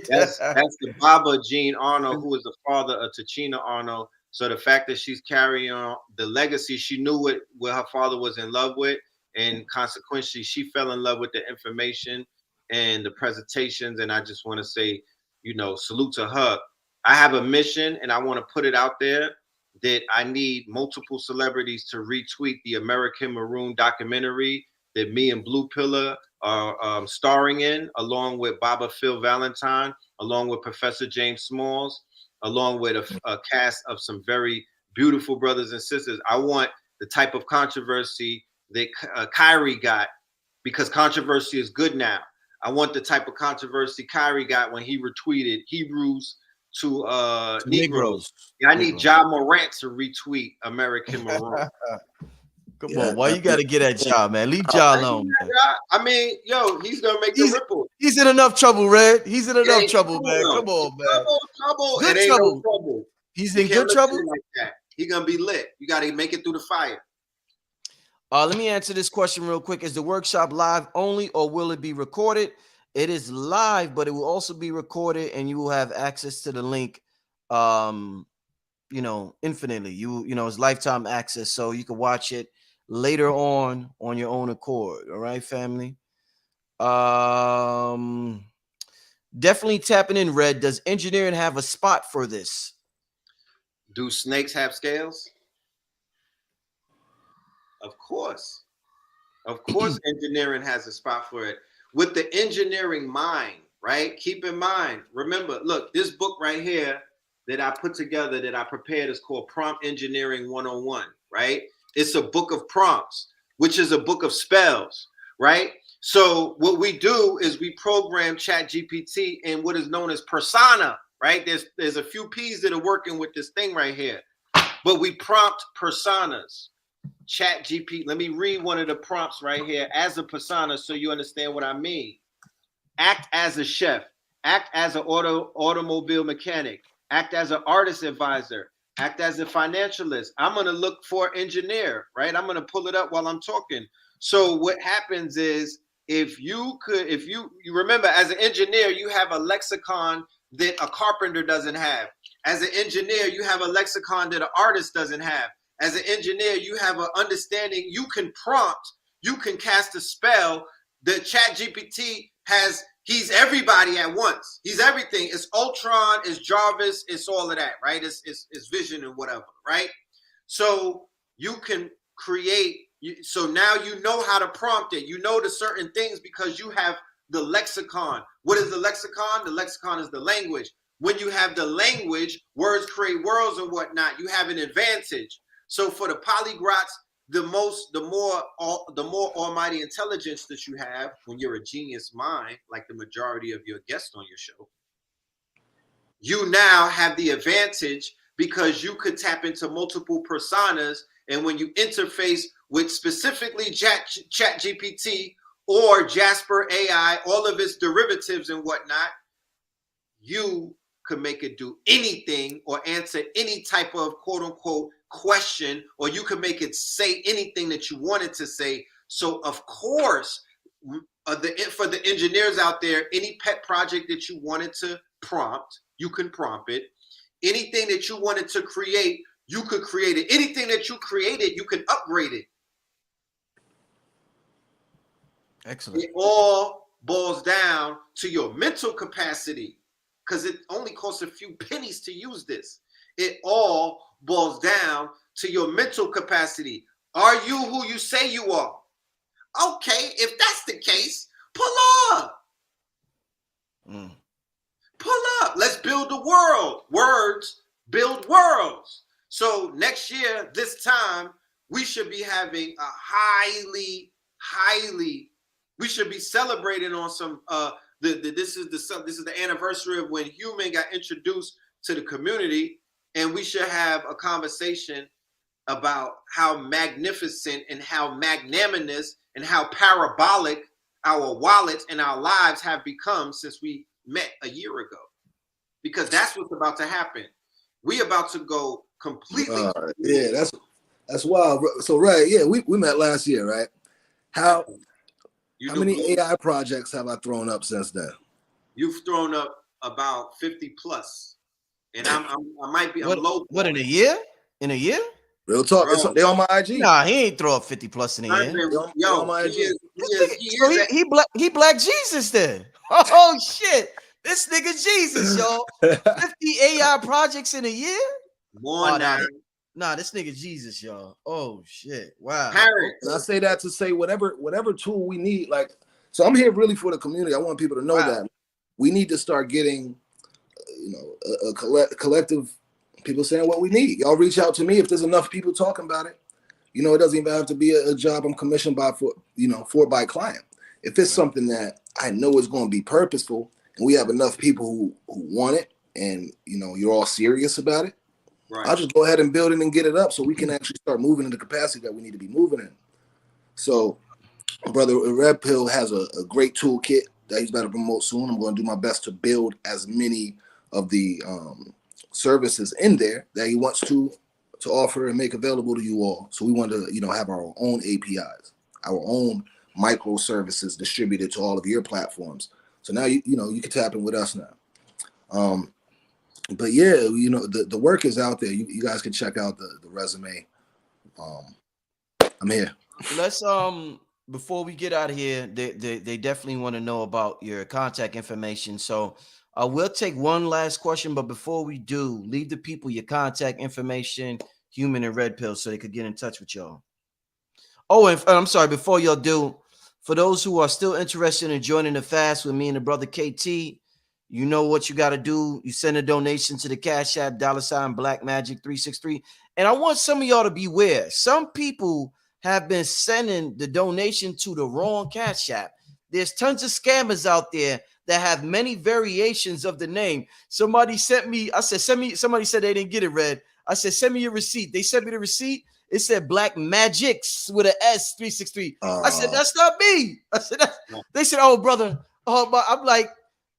Speaker 2: That's the Baba Gene Arnold, who is the father of Tachina Arnold. So the fact that she's carrying on the legacy, she knew what her father was in love with, and consequently, she fell in love with the information and the presentations. And I just want to say, salute to her. I have a mission, and I want to put it out there that I need multiple celebrities to retweet the American Maroon documentary that me and Blue Pillar are starring in, along with Baba Phil Valentine, along with Professor James Smalls, along with a cast of some very beautiful brothers and sisters. I want the type of controversy that Kyrie got, because controversy is good now. I want the type of controversy Kyrie got when he retweeted Hebrews to Negroes. Yeah, I need Ja Morant to retweet American Maroon.
Speaker 1: Come on, why you got to get at Ja, man? Leave Ja alone. Man.
Speaker 2: I mean, he's gonna make the ripple.
Speaker 1: He's in enough trouble, Red. He's in enough trouble, man. Come on, man.
Speaker 2: Trouble. It ain't no trouble.
Speaker 1: He's in good trouble.
Speaker 2: Like that. He gonna be lit. You got to make it through the fire.
Speaker 1: Let me answer this question real quick. Is the workshop live only, or will it be recorded? It is live, but it will also be recorded, and you will have access to the link, infinitely. It's lifetime access, so you can watch it later on your own accord. All right, family. Definitely tapping in, Red. Does engineering have a spot for this?
Speaker 2: Do snakes have scales? Of course. Engineering has a spot for it. With the engineering mind, right? Keep in mind, remember, look, this book right here that I put together, that I prepared, is called Prompt Engineering 101, right? It's a book of prompts, which is a book of spells, right? So what we do is we program ChatGPT in what is known as persona, right? There's a few P's that are working with this thing right here, but we prompt personas. ChatGPT, let me read one of the prompts right here as a persona so you understand what I mean. Act as a chef, act as an automobile mechanic, act as an artist advisor, act as a financialist. I'm going to look for engineer, right? I'm going to pull it up while I'm talking. So what happens is, if you remember, as an engineer, you have a lexicon that a carpenter doesn't have. As an engineer, you have a lexicon that an artist doesn't have. As an engineer, you have an understanding. You can prompt, you can cast a spell. The ChatGPT he's everybody at once. He's everything. It's Ultron, it's Jarvis, it's all of that, right? It's Vision and whatever, right? So you can create, so now you know how to prompt it. You know the certain things because you have the lexicon. What is the lexicon? The lexicon is the language. When you have the language, words create worlds and whatnot. You have an advantage. So for the polyglots, the more almighty intelligence that you have when you're a genius mind, like the majority of your guests on your show, you now have the advantage because you could tap into multiple personas. And when you interface with specifically ChatGPT or Jasper AI, all of its derivatives and whatnot, you could make it do anything or answer any type of quote unquote question, or you could make it say anything that you wanted to say. So of course, for the engineers out there, any pet project that you wanted to prompt, you can prompt it. Anything that you wanted to create, you could create it. Anything that you created, you can upgrade it.
Speaker 1: Excellent.
Speaker 2: It all boils down to your mental capacity, because it only costs a few pennies to use this. It all boils down to your mental capacity. Are you who you say you are? Okay, if that's the case, pull up. Pull up. Let's build the world. Words build worlds. So next year, this time, we should be having a highly, we should be celebrating on some this is the anniversary of when Hue-Man got introduced to the community, and we should have a conversation about how magnificent and how magnanimous and how parabolic our wallets and our lives have become since we met a year ago. Because that's what's about to happen. We about to go completely.
Speaker 3: Yeah, that's wild. So yeah, we met last year, right? How many AI projects have I thrown up since then?
Speaker 2: You've thrown up about 50 plus, and I might be low.
Speaker 1: What in a year? In a year?
Speaker 3: Real talk. They on my IG.
Speaker 1: Nah, he ain't throw up 50 plus in a year.
Speaker 3: They on my IG.
Speaker 1: He Black Jesus then. Oh shit. This nigga Jesus, y'all. 50 AI projects in a year?
Speaker 2: More now.
Speaker 1: Nah, this nigga Jesus, y'all. Oh shit. Wow.
Speaker 3: And I say that to say whatever tool we need. Like, so I'm here really for the community. I want people to know that we need to start getting, a collective people saying what we need. Y'all reach out to me if there's enough people talking about it. It doesn't even have to be a job I'm commissioned for by client. If it's something that I know is going to be purposeful, and we have enough people who want it, and you're all serious about it, I'll just go ahead and build it and get it up so we can actually start moving in the capacity that we need to be moving in. So, brother Red Pill has a great toolkit that he's about to promote soon. I'm going to do my best to build as many of the services in there that he wants to offer and make available to you all. So we want to, have our own APIs, our own microservices distributed to all of your platforms. So now you can tap in with us now. But yeah, the work is out there. You guys can check out the resume. I'm here.
Speaker 1: Let's before we get out of here, they definitely want to know about your contact information. So we'll take one last question, but before we do, leave the people your contact information, Hue-Man and Red Pill, so they could get in touch with y'all. Oh, and I'm sorry, before y'all do, for those who are still interested in joining the fast with me and the brother KT, you know what you got to do. You send a donation to the Cash App, $BlackMagic363. And I want some of y'all to beware. Some people have been sending the donation to the wrong Cash App. There's tons of scammers out there that have many variations of the name. Somebody sent me, I said, somebody said they didn't get it, Red. I said, send me your receipt. They sent me the receipt. It said Black Magics with an S 363. I said, that's not me. I said, they said, oh, brother. Oh, I'm like,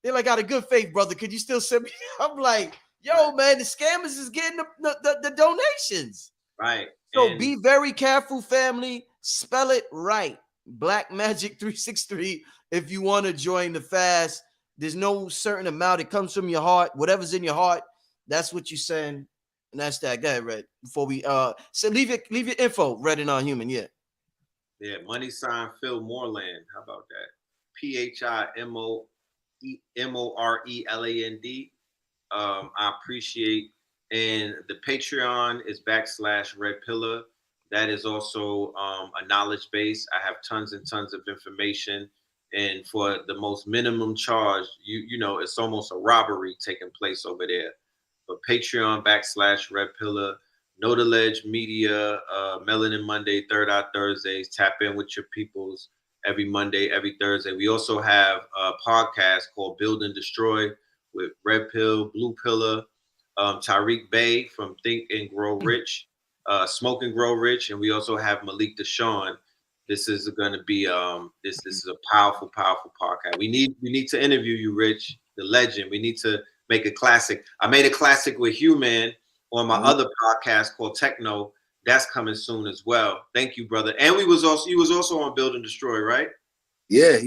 Speaker 1: they're like, out of good faith, brother. Could you still send me? I'm like, yo, man, the scammers is getting the donations.
Speaker 2: Right.
Speaker 1: So be very careful, family. Spell it right. Black Magic 363. If you want to join the fast, there's no certain amount. It comes from your heart. Whatever's in your heart, that's what you send. And that's that. Go ahead, Red. Before we so leave your info, Red and Hue-Man. Yeah.
Speaker 2: Yeah, money sign Phil Moreland. How about that? PHIMORELAND. I appreciate. And the Patreon is /Red Pillar. That is also a knowledge base. I have tons and tons of information. And for the most minimum charge, you know, it's almost a robbery taking place over there. But Patreon /Red Pillar, Know the Ledge Media, Melanin Monday, Third Eye Thursdays. Tap in with your peoples every Monday, every Thursday. We also have a podcast called Build and Destroy with Red Pill, Blue Pillar, Tariq Bey from Think and Grow Rich, Smoke and Grow Rich, and we also have Malik Deshawn. This is going to be this is a powerful podcast. We need to interview you, Rich, the legend. We need to make a classic. I made a classic with Hue-Man on my other podcast called Techno. That's coming soon as well. Thank you, brother. And you was also on Build and Destroy, right?
Speaker 3: Yeah.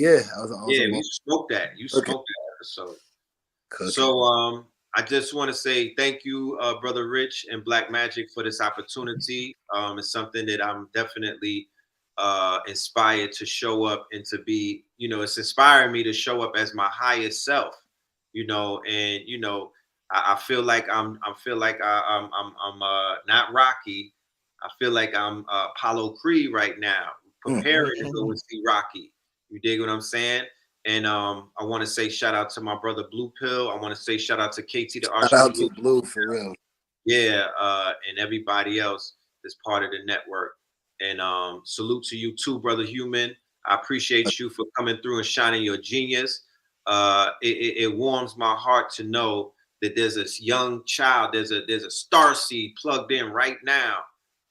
Speaker 2: We smoked that. You smoked that episode. So I just want to say thank you, Brother Rich and Black Magic, for this opportunity. It's something that I'm definitely inspired to show up and to be, it's inspiring me to show up as my highest self, and I feel like I'm not Rocky. I feel like I'm Apollo Creed right now, preparing to go and see Rocky. You dig what I'm saying? And I want to say shout out to my brother Blue Pill. I want to say shout out to KT the
Speaker 3: Shout out
Speaker 2: Archangel.
Speaker 3: to Blue for real.
Speaker 2: Yeah, and everybody else that's part of the network. And salute to you too, brother Hue-Man. I appreciate you for coming through and shining your genius. It warms my heart to know that there's this young child, there's a star seed plugged in right now,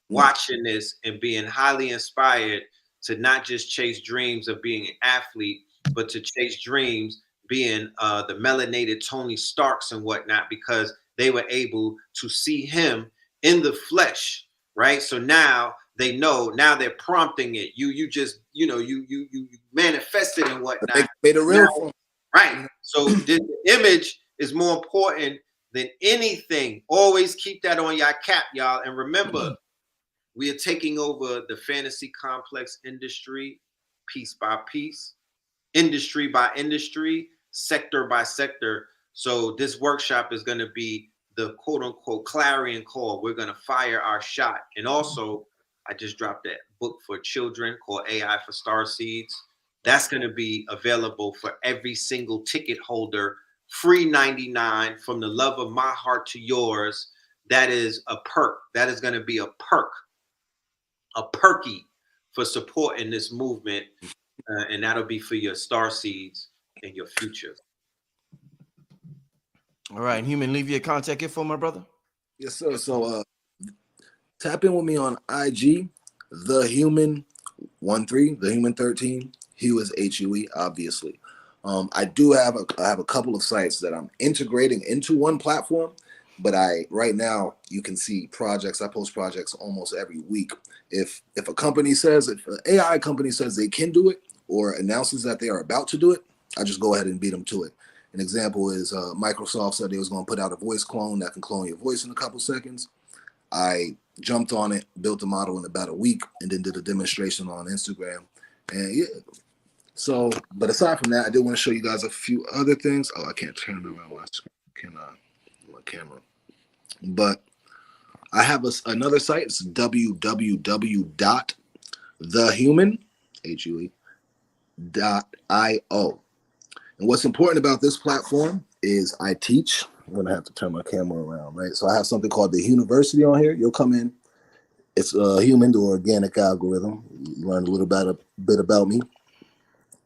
Speaker 2: watching this and being highly inspired to not just chase dreams of being an athlete, but to chase dreams being the melanated Tony Starks and whatnot, because they were able to see him in the flesh, right? So now they know. Now they're prompting it. You just you manifested and whatnot.
Speaker 3: Made a real form.
Speaker 2: Right. So the image is more important than anything. Always keep that on your cap, y'all. And remember, we are taking over the fantasy complex industry piece by piece, industry by industry, sector by sector. So this workshop is going to be the quote unquote clarion call. We're going to fire our shot. And also, I just dropped that book for children called AI for Star Seeds. That's going to be available for every single ticket holder, free 99, from the love of my heart to yours. That is a perk. That is going to be a perk, a perky for supporting this movement. And that'll be for your star seeds and your future.
Speaker 1: All right, Hue-Man, leave your contact info, my brother.
Speaker 3: Yes, sir. So tap in with me on IG, the Hue-Man 13, the Hue-Man 13. Hue is Hue, obviously. I have a couple of sites that I'm integrating into one platform, but right now you can see projects. I post projects almost every week. If a company says, if an AI company says they can do it or announces that they are about to do it, I just go ahead and beat them to it. An example is Microsoft said they was going to put out a voice clone that can clone your voice in a couple seconds. I jumped on it, built the model in about a week, and then did a demonstration on Instagram. And yeah. So, but aside from that, I did want to show you guys a few other things. Oh, I can't turn around my screen. My camera. But I have another site. It's www.thehuman.io. And what's important about this platform is I teach. I'm going to have to turn my camera around, right? So I have something called the University on here. You'll come in. It's a human to organic algorithm. You learn a little bit about me.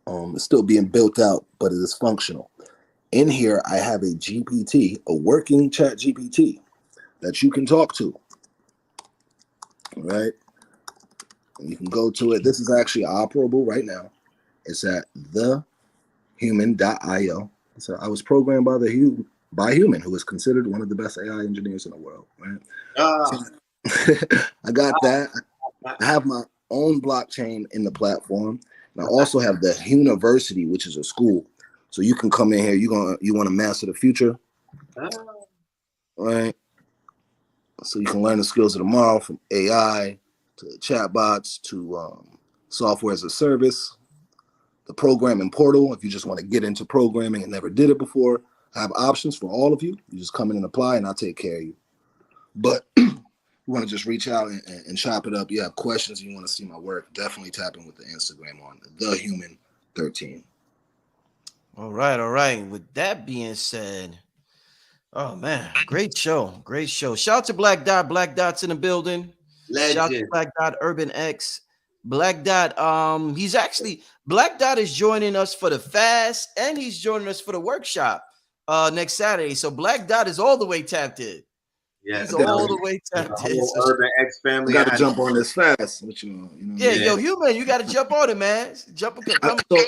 Speaker 3: It's still being built out, but it is functional. In here, I have a GPT, a working chat GPT that you can talk to, right? And you can go to it. This is actually operable right now. It's at thehuman.io. So I was programmed by Hue-Man, who is considered one of the best AI engineers in the world, right? So, I got that. I have my own blockchain in the platform. And I also have the University, which is a school. So you can come in here. You want to master the future, right? So you can learn the skills of tomorrow, from AI to chatbots to software as a service, the programming portal. If you just want to get into programming and never did it before, I have options for all of you. You just come in and apply, and I'll take care of you. But you want to just reach out and chop it up. You have questions, you want to see my work, definitely tap in with the Instagram on the Hue-Man 13.
Speaker 1: All right. With that being said, oh man, great show. Shout out to Black Dot. Black Dot's in the building.
Speaker 2: Legend.
Speaker 1: Shout out to Black Dot Urban X. Black Dot, Black Dot is joining us for the fast, and he's joining us for the workshop next Saturday. So Black Dot is all the way tapped in.
Speaker 2: Yeah,
Speaker 1: he's all the way tapped in. So
Speaker 2: Urban X family.
Speaker 3: Got to jump on this fast.
Speaker 1: Yo, Hue-Man, you got to jump on it, man. Come.
Speaker 3: So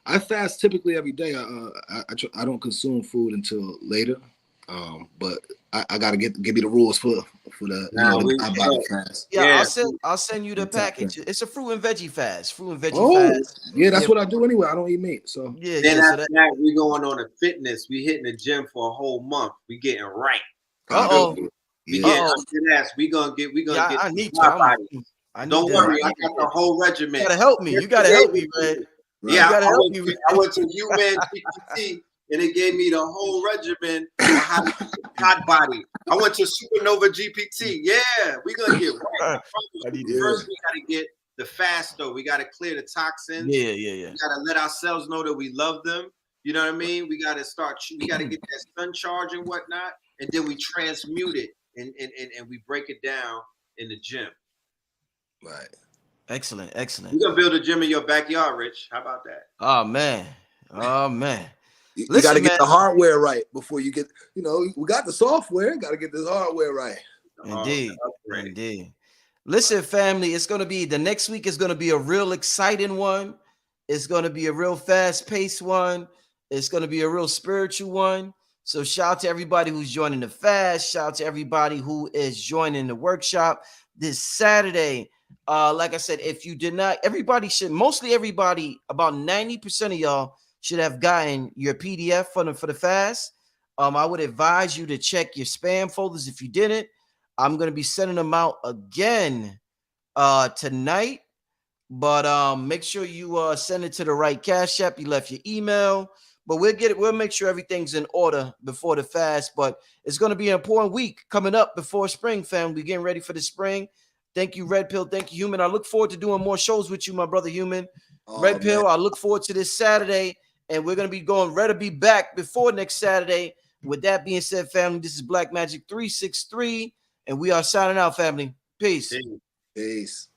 Speaker 3: I fast typically every day. I don't consume food until later. But I gotta give me the rules for the the God body fast.
Speaker 1: Yeah,
Speaker 2: yeah.
Speaker 1: I'll send you the package. It's a fruit and veggie fast. Fruit and veggie
Speaker 3: Oh,
Speaker 1: fast.
Speaker 3: yeah, that's
Speaker 1: Yeah,
Speaker 3: what I do anyway. I don't eat meat, so
Speaker 2: Then
Speaker 1: So
Speaker 2: after
Speaker 1: that.
Speaker 2: that, we going on a fitness. We hitting the gym for a whole month. We getting right. You feel
Speaker 1: Uh-oh.
Speaker 2: me? We
Speaker 3: yeah.
Speaker 2: getting
Speaker 1: Uh-oh.
Speaker 2: ass. We gonna get
Speaker 1: Yeah,
Speaker 2: the
Speaker 1: I need to.
Speaker 2: God body.
Speaker 1: I need
Speaker 2: Don't
Speaker 1: to.
Speaker 2: worry, I got the whole
Speaker 1: You
Speaker 2: regimen.
Speaker 1: gotta help me. You gotta
Speaker 2: Yesterday,
Speaker 1: help me, Red. You
Speaker 3: Right.
Speaker 2: yeah,
Speaker 1: gotta help me.
Speaker 2: I went to Hue-Man GPT and it gave me the whole regimen on how to get the God body. I went to Supernova GPT. Yeah, we gonna get right. I promise
Speaker 1: I
Speaker 2: you.
Speaker 1: need to.
Speaker 3: Yeah.
Speaker 2: First, we gotta get the fast though. We gotta clear the toxins.
Speaker 1: Yeah.
Speaker 2: We gotta let ourselves know that we love them. You know what I mean? We gotta start. We gotta get that sun charge and whatnot, and then we transmute it and we break it down in the gym.
Speaker 3: Right.
Speaker 1: Excellent.
Speaker 2: We're gonna build a gym in your backyard, Rich. How about that?
Speaker 1: Oh man. Oh man.
Speaker 3: You got to
Speaker 1: Listen,
Speaker 3: get
Speaker 1: man.
Speaker 3: the hardware right before you get. We got the software. Got to get this hardware right.
Speaker 1: Indeed.
Speaker 2: Upgrade.
Speaker 1: Indeed. Listen, family, it's gonna be the next week is gonna be a real exciting one. It's gonna be a real fast-paced one. It's gonna be a real spiritual one. So shout out to everybody who's joining the fast. Shout out to everybody who is joining the workshop this Saturday. Like I said, if you did not, mostly everybody, about 90% of y'all should have gotten your PDF for the fast. I would advise you to check your spam folders if you didn't. I'm gonna be sending them out again tonight. But make sure you send it to the right Cash App. You left your email. But we'll make sure everything's in order before the fast. But it's gonna be an important week coming up before spring, fam. We're getting ready for the spring. Thank you, Red Pill. Thank you, Human. I look forward to doing more shows with you, my brother Human. Red Pill, I look forward to this Saturday. And we're gonna be going Red to be back before next Saturday. With that being said, family, this is Black Magic 363. And we are signing out, family. Peace.
Speaker 3: Peace.